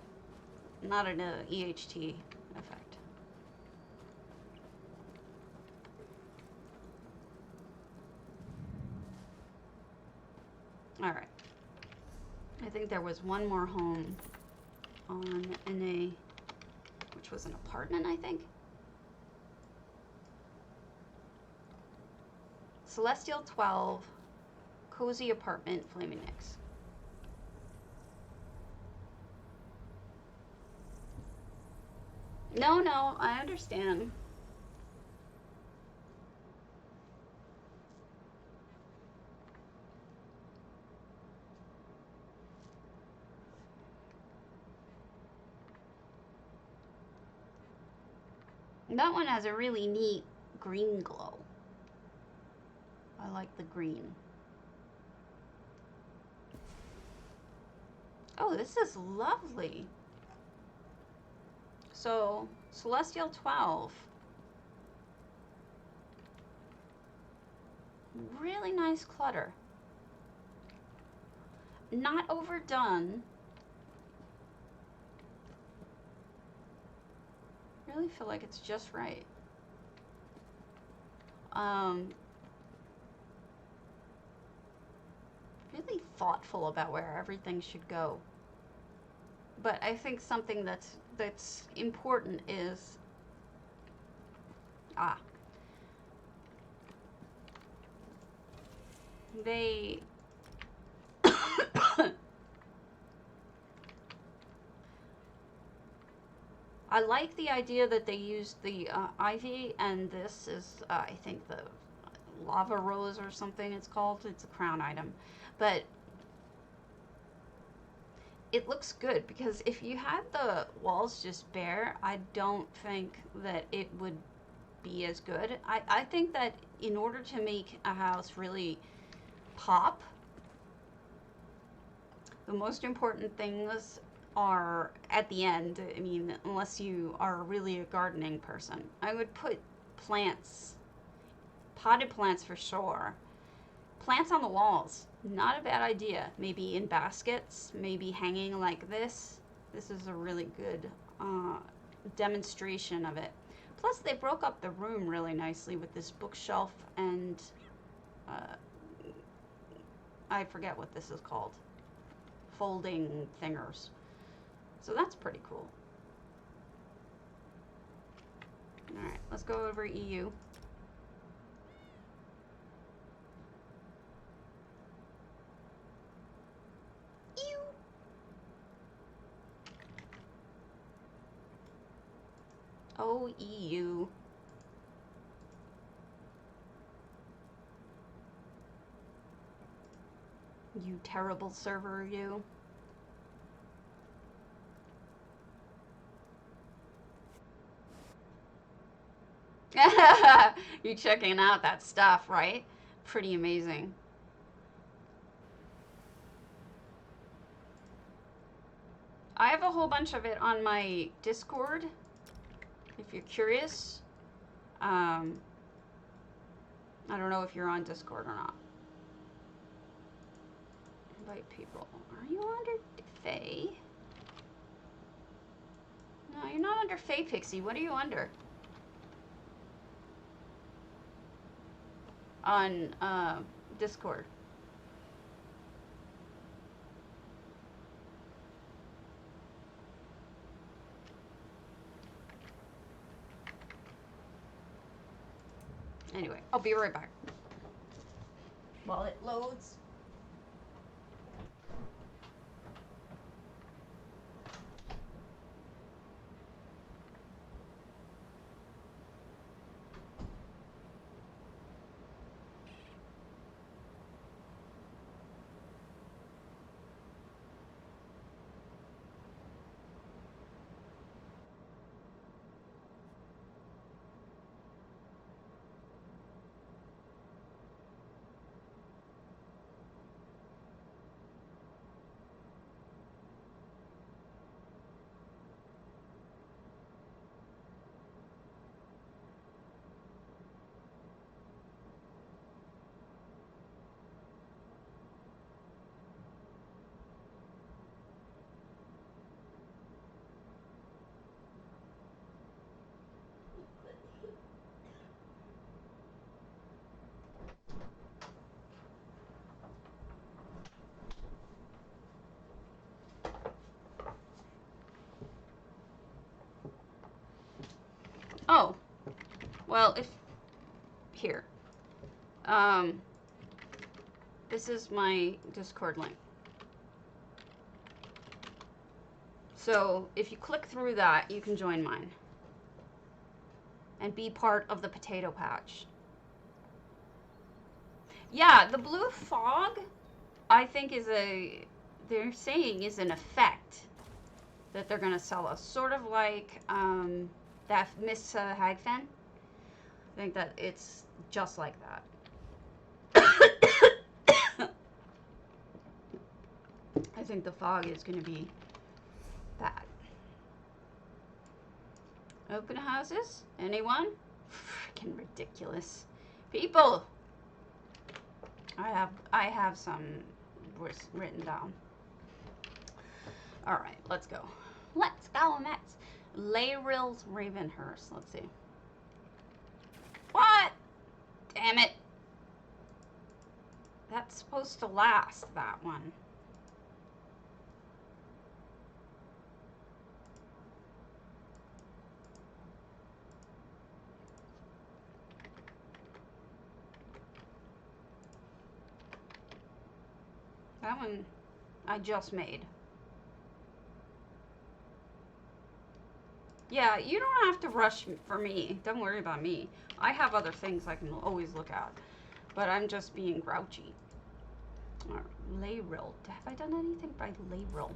an EHT effect. All right. I think there was one more home on NA, which was an apartment, I think. Celestial 12, cozy apartment, Flaming Nicks. No, I understand. That one has a really neat green glow. I like the green. Oh, this is lovely. So, Celestial 12. Really nice clutter. Not overdone. Really feel like it's just right. Really thoughtful about where everything should go. But I think something that's important is they I like the idea that they used the ivy, and this is I think the lava rose or something it's called. It's a crown item, but it looks good, because if you had the walls just bare, I don't think that it would be as good. I think that in order to make a house really pop, the most important things are at the end. I mean, unless you are really a gardening person, I would put plants, potted plants for sure. Plants on the walls, not a bad idea. Maybe in baskets, maybe hanging like this. This is a really good demonstration of it. Plus, they broke up the room really nicely with this bookshelf and I forget what this is called. Folding thingers. So that's pretty cool. All right, let's go over EU. Oh, EU. You terrible server, you. You checking out that stuff, right? Pretty amazing. I have a whole bunch of it on my Discord, if you're curious. I don't know if you're on Discord or not. Invite people. Are you under Faye? No, you're not under Faye Pixie. What are you under? On Discord. Anyway, I'll be right back while it loads. Well, if here, this is my Discord link. So if you click through that, you can join mine and be part of the potato patch. Yeah, the blue fog, I think they're saying is an effect that they're going to sell us. Sort of like that Miss Hagfen. I think that it's just like that. I think the fog is going to be bad. Open houses? Anyone? Freaking ridiculous. People! I have some written down. Alright, let's go. Let's go, Mets. Layrill's Ravenhurst. Let's see. What? Damn it. That's supposed to last, that one. That one I just made. Yeah, you don't have to rush for me. Don't worry about me. I have other things I can always look at. But I'm just being grouchy. Layrill. Have I done anything by Layrill?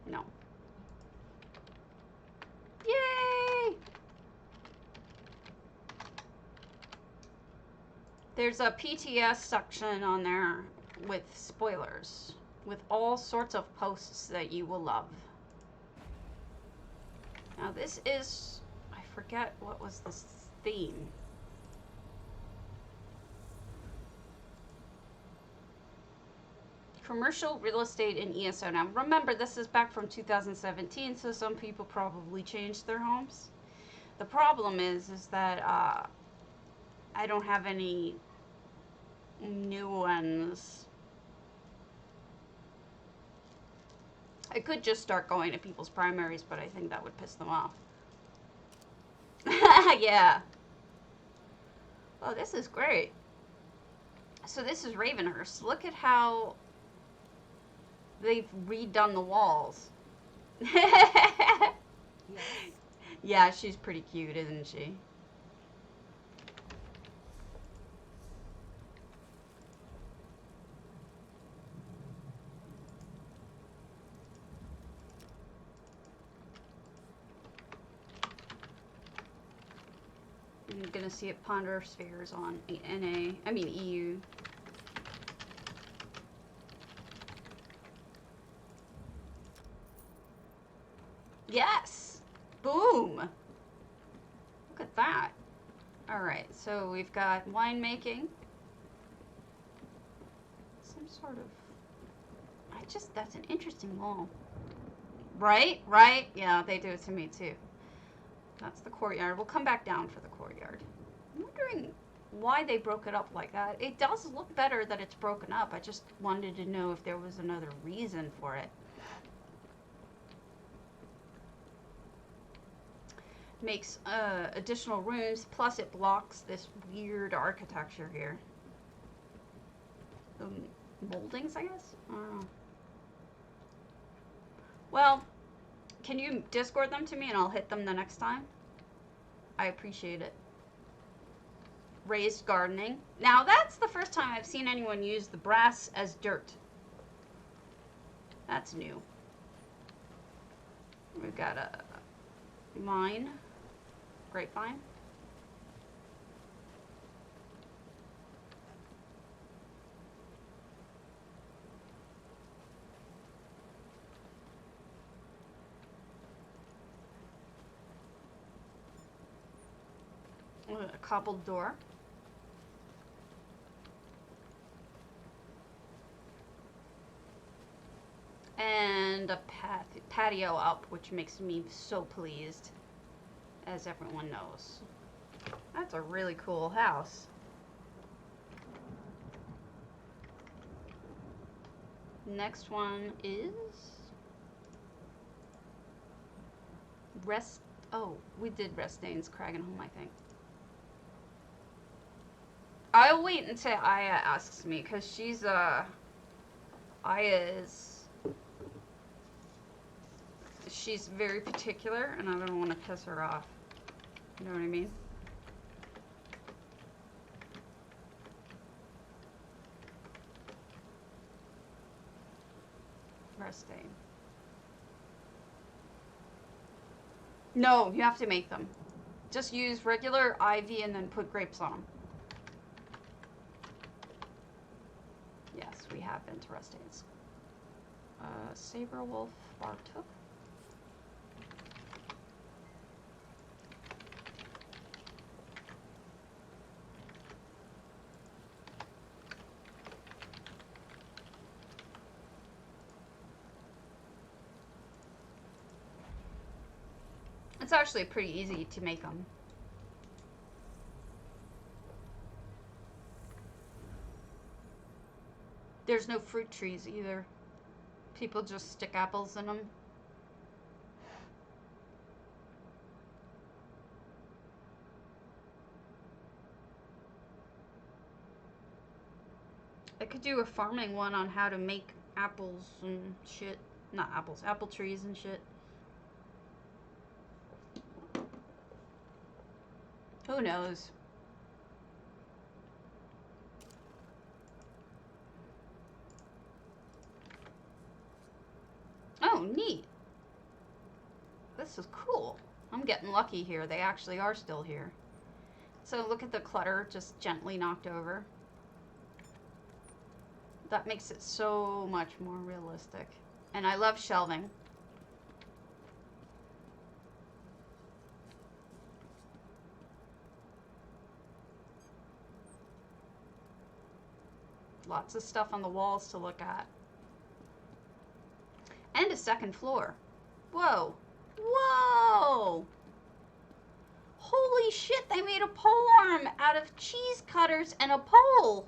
No. Yay! There's a PTS section on there with spoilers, with all sorts of posts that you will love. Now this is, I forget what was this theme. Commercial real estate in ESO. Now remember, this is back from 2017, so some people probably changed their homes. The problem is that I don't have any new ones. I could just start going to people's primaries, but I think that would piss them off. Yeah. Oh, this is great. So this is Ravenhurst. Look at how they've redone the walls. Yes. Yeah, she's pretty cute, isn't she? I'm gonna see if Ponder Spheres on EU. Yes! Boom! Look at that. Alright, so we've got winemaking. Some sort of... that's an interesting wall. Right? Right? Yeah, they do it to me too. That's the courtyard. We'll come back down for the courtyard. I'm wondering why they broke it up like that. It does look better that it's broken up. I just wanted to know if there was another reason for it. Makes additional rooms, plus it blocks this weird architecture here. The moldings, I guess? I don't know. Well, can you Discord them to me and I'll hit them the next time? I appreciate it. Raised gardening. Now that's the first time I've seen anyone use the brass as dirt. That's new. We've got a vine. Grapevine. A cobbled door. And a patio up, which makes me so pleased, as everyone knows. That's a really cool house. Next one is rest. Oh, we did rest stains, Cragenholm, I think. I'll wait until Aya asks me, because she's, Aya is, she's very particular, and I don't want to piss her off. You know what I mean? Rest stain. No, you have to make them. Just use regular ivy and then put grapes on them. Yes, we have been to rest stains. Sabrewulfe Bartuk. It's actually pretty easy to make them. There's no fruit trees either. People just stick apples in them. I could do a farming one on how to make apples and shit. Not apples, apple trees and shit. Who knows? Oh, neat. This is cool. I'm getting lucky here. They actually are still here. So look at the clutter just gently knocked over. That makes it so much more realistic. And I love shelving. Lots of stuff on the walls to look at. And a second floor. Whoa. Whoa! Holy shit, they made a pole arm out of cheese cutters and a pole.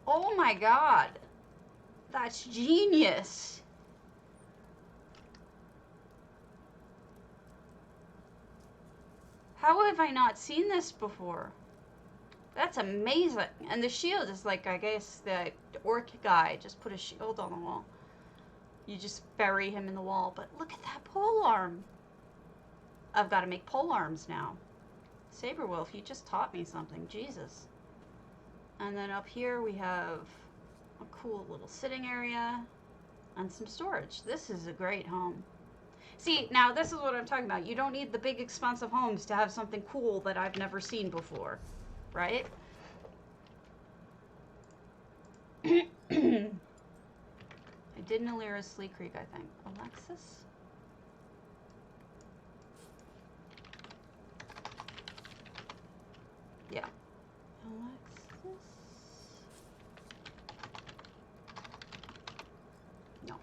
Oh my god. That's genius. How have I not seen this before? That's amazing. And the shield is like, I guess, the orc guy just put a shield on the wall. You just bury him in the wall. But look at that pole arm. I've got to make pole arms now. Sabrewulfe, you just taught me something. Jesus. And then up here we have a cool little sitting area and some storage. This is a great home. See, now this is what I'm talking about. You don't need the big expensive homes to have something cool that I've never seen before. Right? I did an elaela Sleek Creek, I think. Alekses? Yeah. Alekses? No.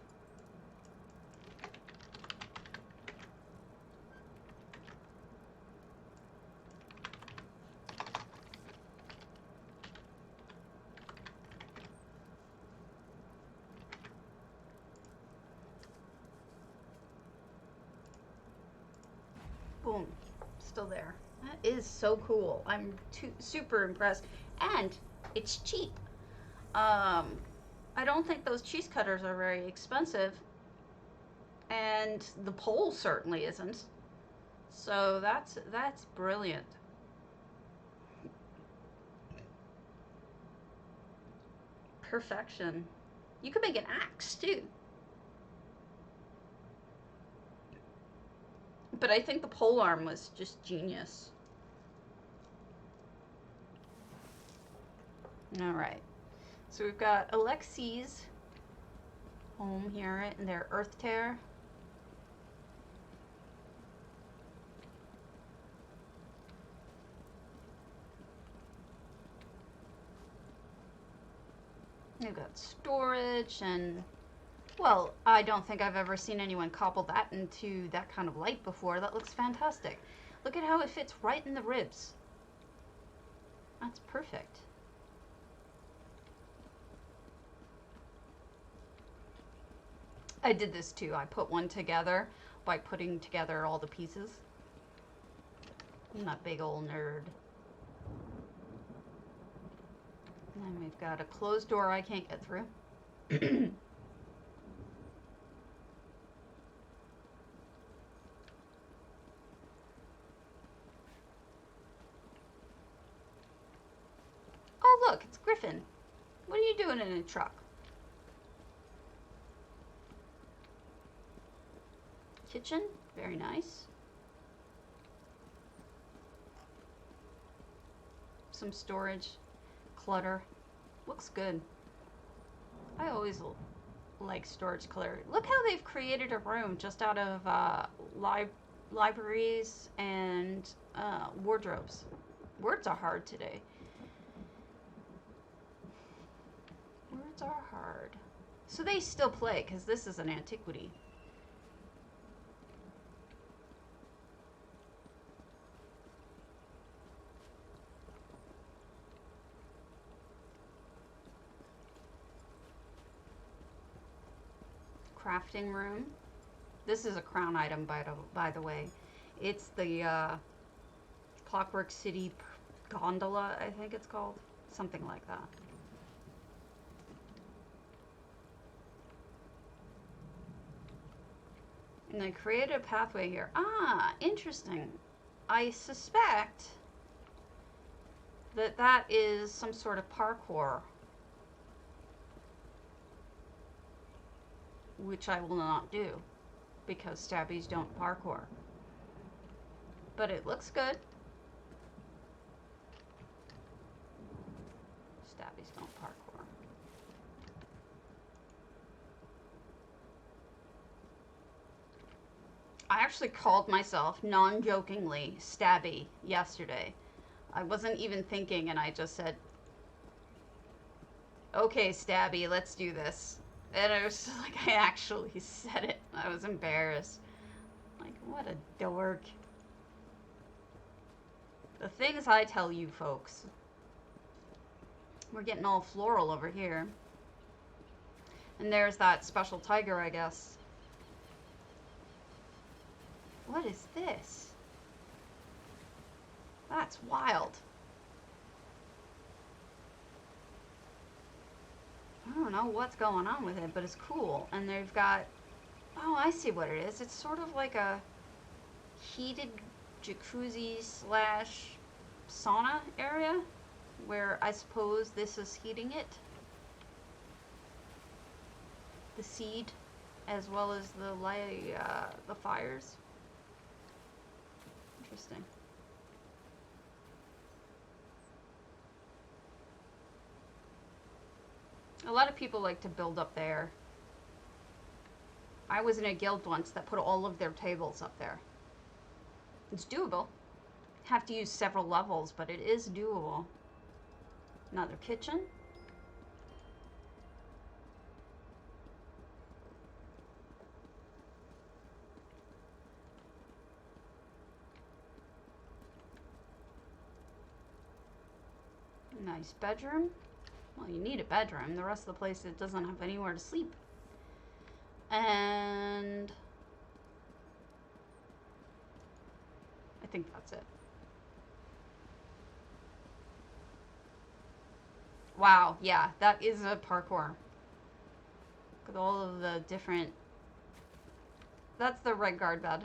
Boom. Still there. That is so cool. I'm super impressed. And it's cheap. I don't think those cheese cutters are very expensive. And the pole certainly isn't. So that's brilliant. Perfection. You could make an axe too. But I think the pole arm was just genius. All right. So we've got Alekses home here in their Earthtear. We've got storage and, well, I don't think I've ever seen anyone cobble that into that kind of light before. That looks fantastic. Look at how it fits right in the ribs. That's perfect. I did this too. I put one together by putting together all the pieces. I'm a big old nerd. And then we've got a closed door I can't get through. Oh look, it's Griffin. What are you doing in a truck? Kitchen, very nice. Some storage, clutter, looks good. I always like storage clutter. Look how they've created a room just out of libraries and wardrobes. Words are hard today. Words are hard. So they still play because this is an antiquity. Crafting room. This is a crown item, by the way. It's the Clockwork City gondola, I think it's called. Something like that. And I created a pathway here. Ah, interesting. I suspect that that is some sort of parkour, which I will not do because stabbies don't parkour. But it looks good. Stabbies don't parkour. I actually called myself non-jokingly Stabby yesterday. I wasn't even thinking and I just said, okay, Stabby, let's do this. And it was like, I actually said it. I was embarrassed. Like, what a dork. The things I tell you folks. We're getting all floral over here. And there's that special tiger, I guess. What is this? That's wild. I don't know what's going on with it, but it's cool. And they've got, oh, I see what it is. It's sort of like a heated jacuzzi slash sauna area where I suppose this is heating it. The seed as well as the fires. Interesting. A lot of people like to build up there. I was in a guild once that put all of their tables up there. It's doable. Have to use several levels, but it is doable. Another kitchen. Nice bedroom. Well, you need a bedroom. The rest of the place, it doesn't have anywhere to sleep. And I think that's it. Wow, yeah, that is a parkour. With all of the different... That's the red guard bed.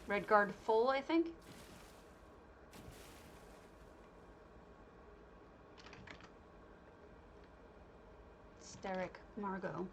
Red guard full, I think. Sterreke, margeaux.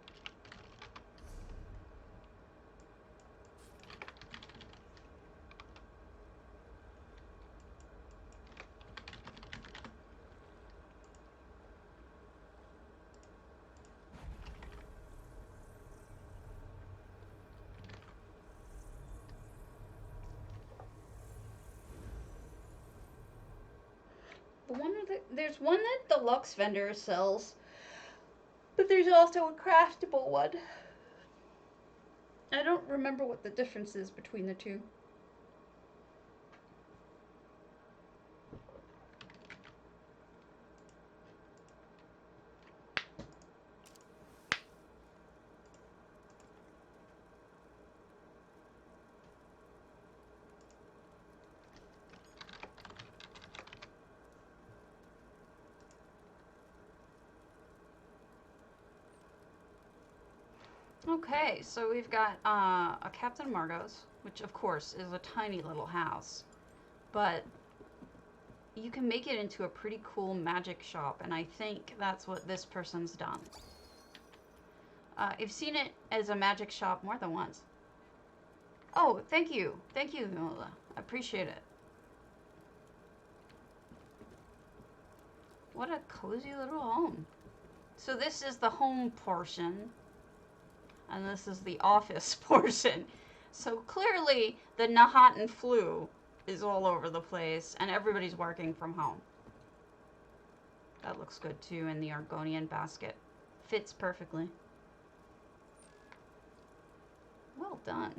There's one that the Lux vendor sells, but there's also a craftable one. I don't remember what the difference is between the two. Okay, so we've got a Captain Margot's, which of course is a tiny little house, but you can make it into a pretty cool magic shop, and I think that's what this person's done. I've seen it as a magic shop more than once. Oh, thank you, Elaela. I appreciate it. What a cozy little home. So this is the home portion, and this is the office portion. So clearly the Nahat flu is all over the place, and everybody's working from home. That looks good too in the Argonian basket. Fits perfectly. Well done.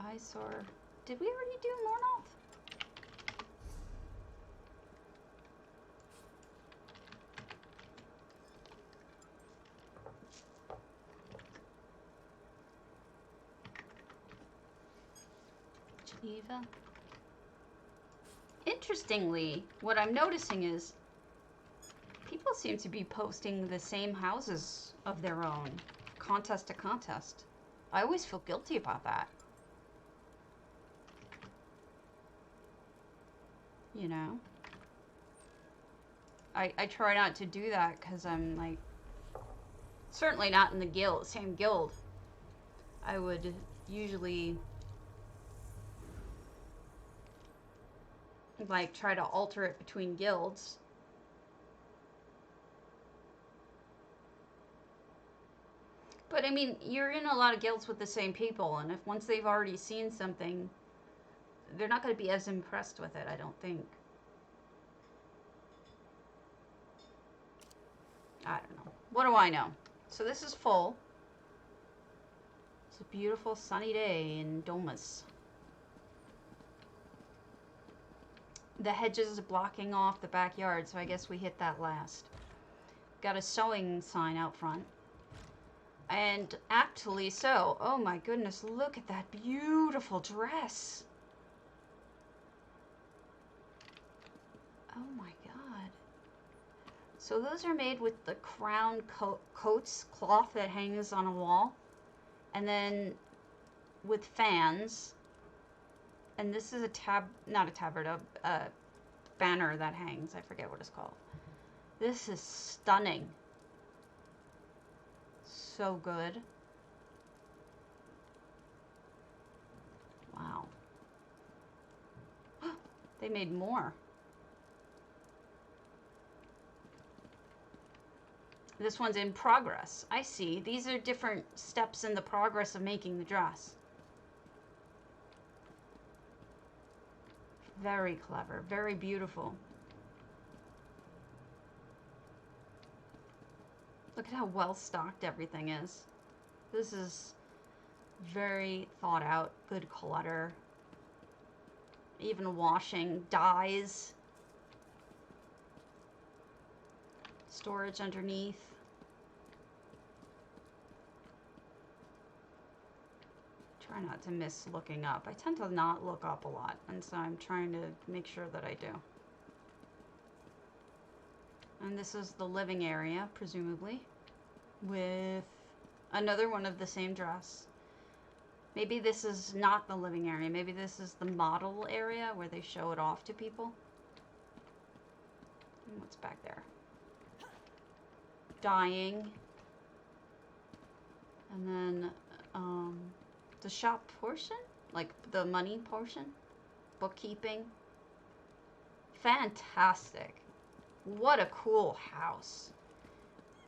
Eyesore. Did we already do Mornoth? Janeva. Interestingly, what I'm noticing is people seem to be posting the same houses of their own, contest to contest. I always feel guilty about that. You know? I try not to do that because I'm like, certainly not in the guild, same guild. I would usually like try to alter it between guilds. But I mean, you're in a lot of guilds with the same people, and if once they've already seen something, they're not going to be as impressed with it, I don't think. I don't know. What do I know? So this is full. It's a beautiful sunny day in Domus. The hedges are blocking off the backyard, so I guess we hit that last. Got a sewing sign out front. And aptly so. Oh my goodness, look at that beautiful dress. Oh my god. So those are made with the crown coats cloth that hangs on a wall. And then with fans. And this is not a tabard, a banner that hangs. I forget what it's called. This is stunning. So good. Wow. They made more. This one's in progress. I see. These are different steps in the progress of making the dress. Very clever. Very beautiful. Look at how well stocked everything is. This is very thought out, good clutter. Even washing, dyes. Storage underneath. Try not to miss looking up. I tend to not look up a lot, and so I'm trying to make sure that I do. And this is the living area, presumably, with another one of the same dress. Maybe this is not the living area. Maybe this is the model area where they show it off to people. And what's back there? Dyeing. And then the shop portion, like the money portion, bookkeeping. Fantastic. What a cool house.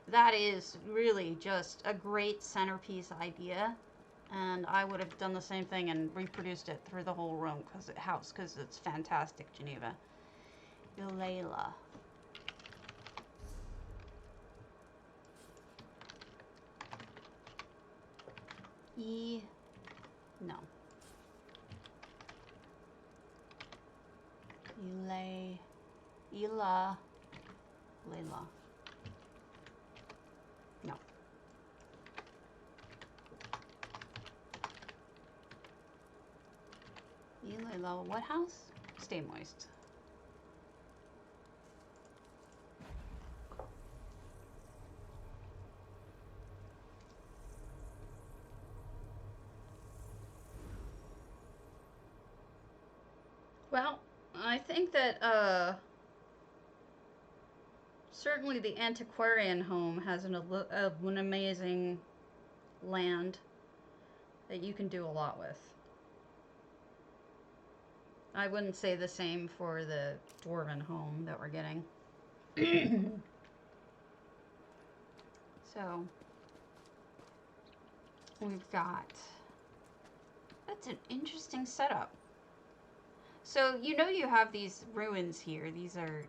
That is really just a great centerpiece idea, and I would have done the same thing and reproduced it through the whole room because it's fantastic. Janeva. Elaela. No. Elaela. No. Elaela, what house? Stay moist. I think that, certainly the antiquarian home has an amazing land that you can do a lot with. I wouldn't say the same for the dwarven home that we're getting. So, we've got... That's an interesting setup. So, you know you have these ruins here. These are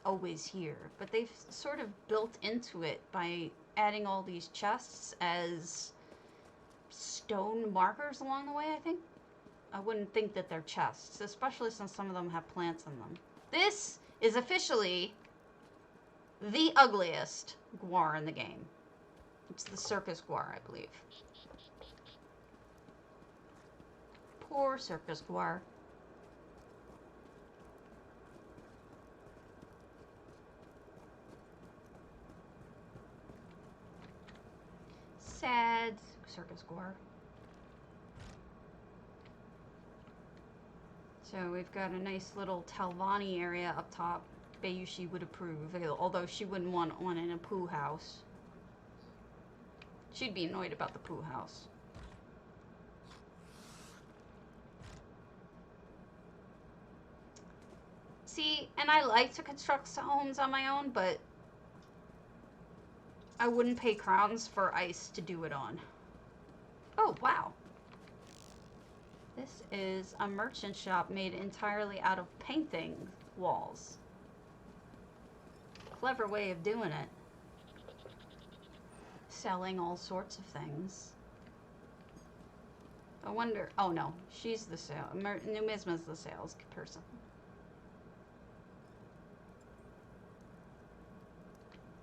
always here. But they've sort of built into it by adding all these chests as stone markers along the way, I think. I wouldn't think that they're chests, especially since some of them have plants in them. This is officially the ugliest guar in the game. It's the circus guar, I believe. Poor circus guar. Sad circus guar. So we've got a nice little Talvani area up top. Bayushi would approve, although she wouldn't want one in a poo house. She'd be annoyed about the poo house. See, and I like to construct homes on my own, but I wouldn't pay crowns for ice to do it on. Oh, wow. This is a merchant shop made entirely out of painting walls. Clever way of doing it. Selling all sorts of things. I wonder... Oh, no. She's the sale... Numisma's the sales person.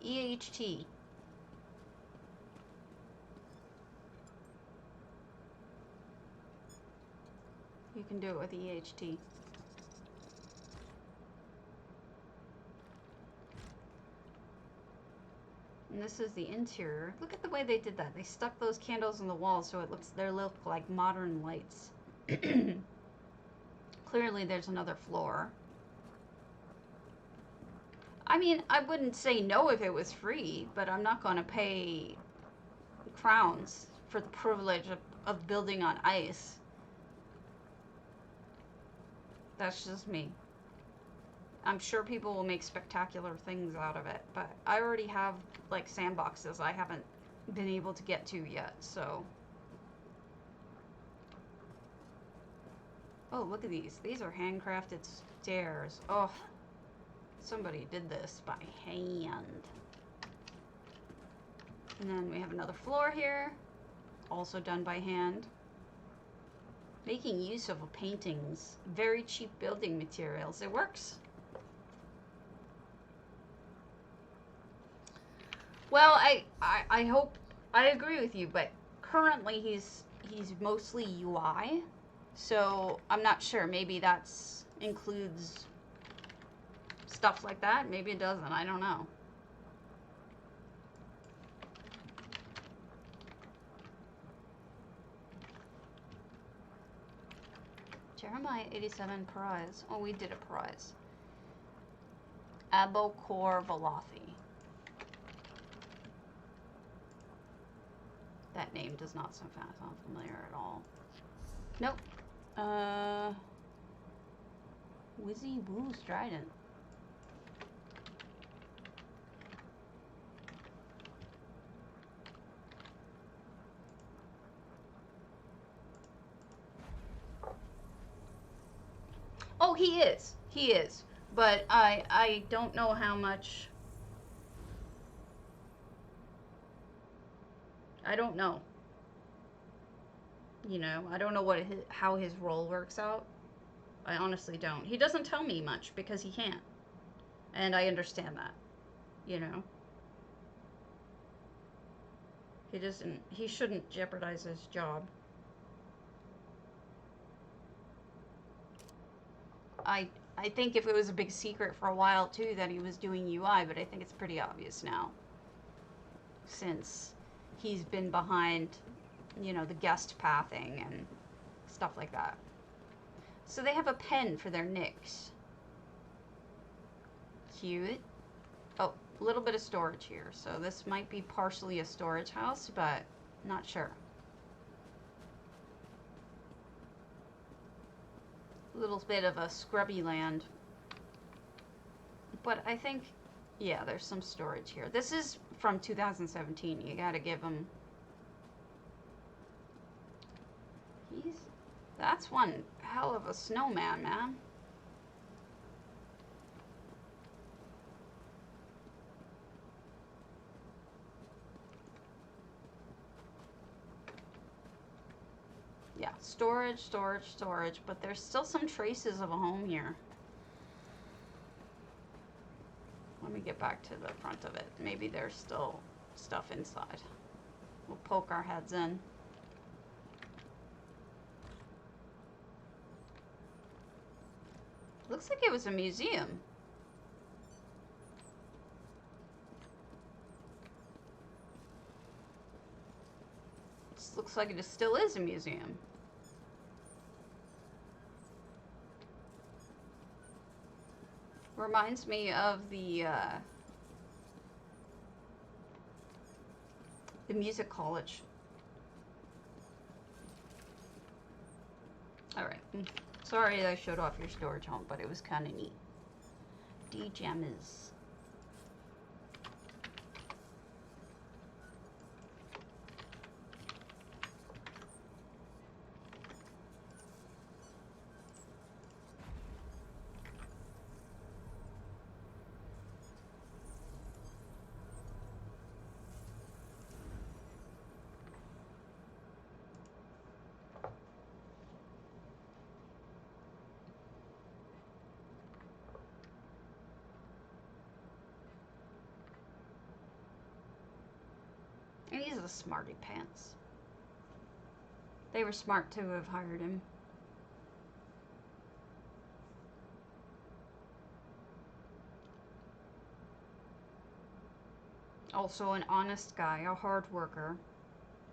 EHT. You can do it with EHT. And this is the interior. Look at the way they did that. They stuck those candles in the walls so it looks, they look like modern lights. Clearly there's another floor. I mean, I wouldn't say no if it was free, but I'm not going to pay crowns for the privilege of building on ice. That's just me. I'm sure people will make spectacular things out of it, but I already have, like, sandboxes I haven't been able to get to yet, so. Oh, look at these. These are handcrafted stairs. Oh, somebody did this by hand. And then we have another floor here, also done by hand. Making use of paintings, very cheap building materials. It works. Well, I hope I agree with you, but currently he's mostly UI, so I'm not sure. Maybe that's includes stuff like that. Maybe it doesn't. I don't know. Jeremiah 87 prize. Oh, we did a prize. Abokor Valathi. That name does not sound familiar at all. Nope. Wizzy Woo Strident. Oh, he is. He is. But I don't know how much. I don't know. You know, I don't know how his role works out. I honestly don't. He doesn't tell me much because he can't. And I understand that. You know. He shouldn't jeopardize his job. I think if it was a big secret for a while too that he was doing UI, but I think it's pretty obvious now. Since he's been behind, you know, the guest pathing and stuff like that. So they have a pen for their nicks. cute. Oh, a little bit of storage here. So this might be partially a storage house, but not sure. A little bit of a scrubby land. But I think, yeah, there's some storage here. This is from 2017. You gotta give him... That's one hell of a snowman, man. Yeah, storage, but there's still some traces of a home here. Let me get back to the front of it. Maybe there's still stuff inside. We'll poke our heads in. Looks like it was a museum. This looks like it still is a museum. Reminds me of the music college. All right. Sorry I showed off your storage home, but it was kind of neat. Djamiz. He's a smarty pants. They were smart to have hired him. Also an honest guy, a hard worker,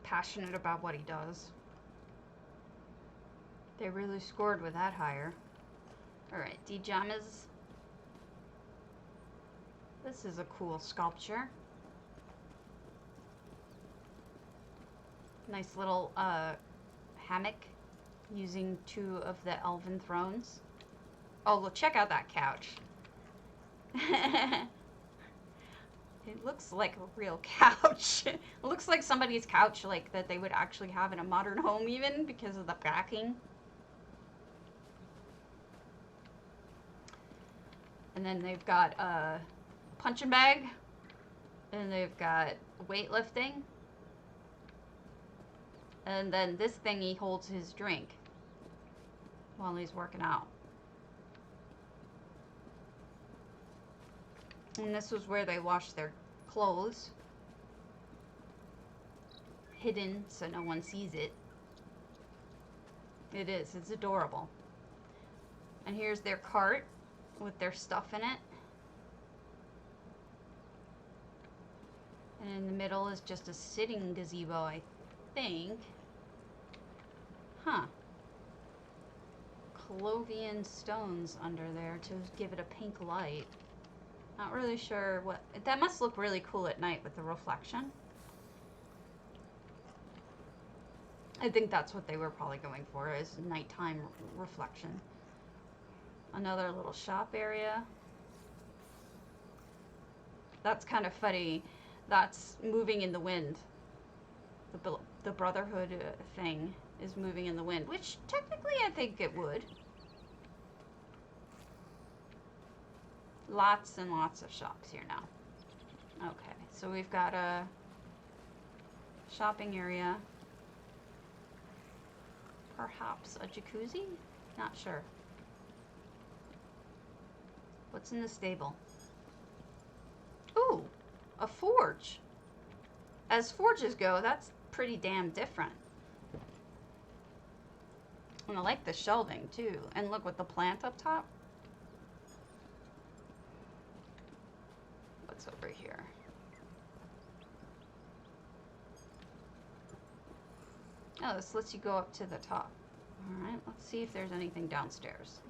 passionate about what he does. They really scored with that hire. Alright, djamiz. This is a cool sculpture. Nice little hammock using 2 of the elven thrones. Oh, look, check out that couch. It looks like a real couch. It looks like somebody's couch, like that they would actually have in a modern home even because of the backing. And then they've got a punching bag. And they've got weightlifting. And then this thing, he holds his drink while he's working out. And this was where they wash their clothes. Hidden so no one sees it. It is. It's adorable. And here's their cart with their stuff in it. And in the middle is just a sitting gazebo, I think. Huh. Clovian stones under there to give it a pink light. Not really sure what... That must look really cool at night with the reflection. I think that's what they were probably going for, is nighttime reflection. Another little shop area. That's kind of funny. That's moving in the wind. The Brotherhood thing is moving in the wind, which technically I think it would. Lots and lots of shops here now. Okay, so we've got a shopping area. Perhaps a jacuzzi? Not sure. What's in the stable? Ooh, a forge. As forges go, that's pretty damn different. And I like the shelving too. And look with the plant up top. What's over here? Oh, this lets you go up to the top. Alright, let's see if there's anything downstairs.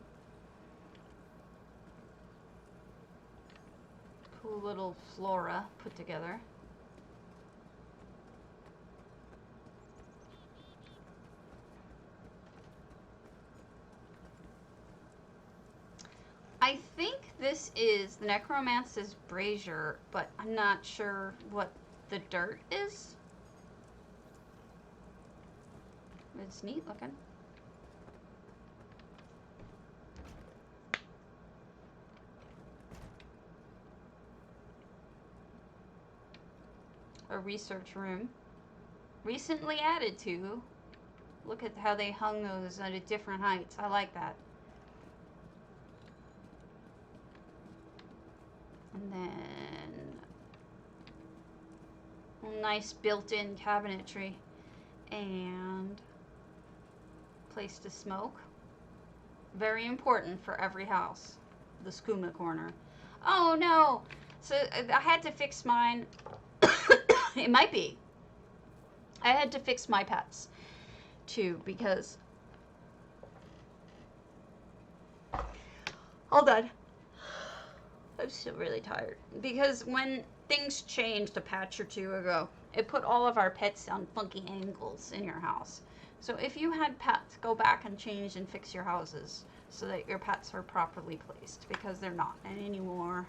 Cool little flora put together. I think this is the Necromancer's brazier, but I'm not sure what the dirt is. It's neat looking. A research room. Recently added to. Look at how they hung those at different heights. I like that. And then nice built-in cabinetry and place to smoke. Very important for every house. The skooma corner. Oh no! So I had to fix mine. It might be. I had to fix my pets too because. Hold on. I'm still really tired. Because when things changed a patch or two ago, it put all of our pets on funky angles in your house. So if you had pets, go back and change and fix your houses so that your pets are properly placed, because they're not anymore.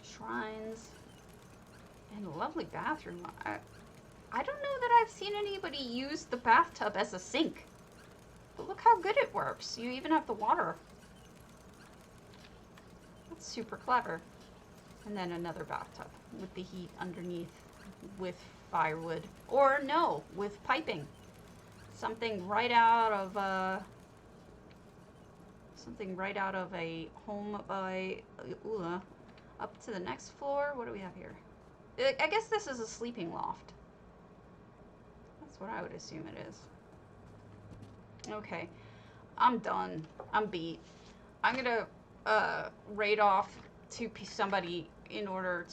Shrines. And a lovely bathroom. I don't know that I've seen anybody use the bathtub as a sink. But look how good it works. You even have the water. That's super clever. And then another bathtub with the heat underneath with firewood. Or no, with piping. Something right out of a home by Ula. Up to the next floor. What do we have here? I guess this is a sleeping loft. That's what I would assume it is. Okay, I'm done. I'm beat. I'm gonna raid off to somebody in order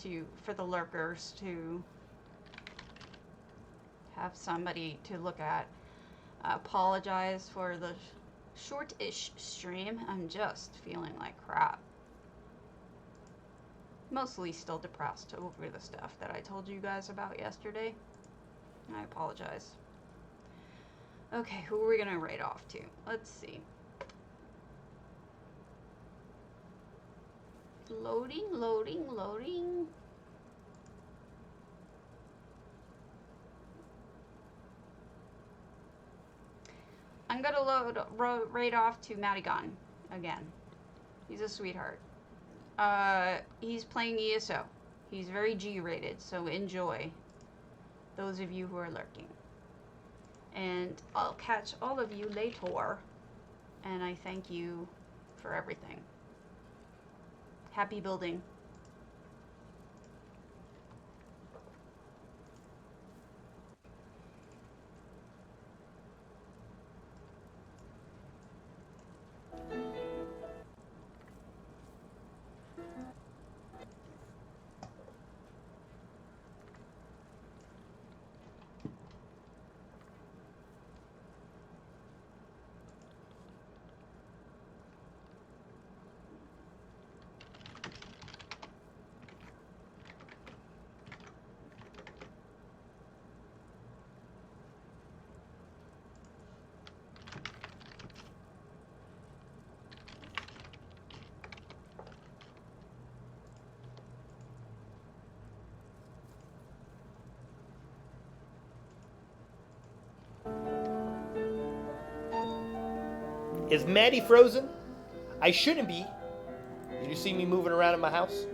for the lurkers to have somebody to look at. I apologize for the short-ish stream. I'm just feeling like crap. Mostly still depressed over the stuff that I told you guys about yesterday. I apologize. Okay, who are we gonna raid off to? Let's see. Loading, loading, loading. I'm gonna raid off to Madigan again. He's a sweetheart. He's playing ESO. He's very G-rated, so enjoy. Those of you who are lurking. And I'll catch all of you later. And I thank you for everything. Happy building. Is Maddie frozen? I shouldn't be. Did you see me moving around in my house?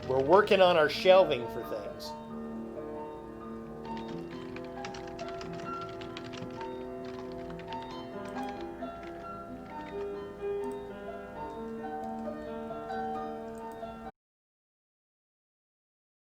We're working on our shelving for things.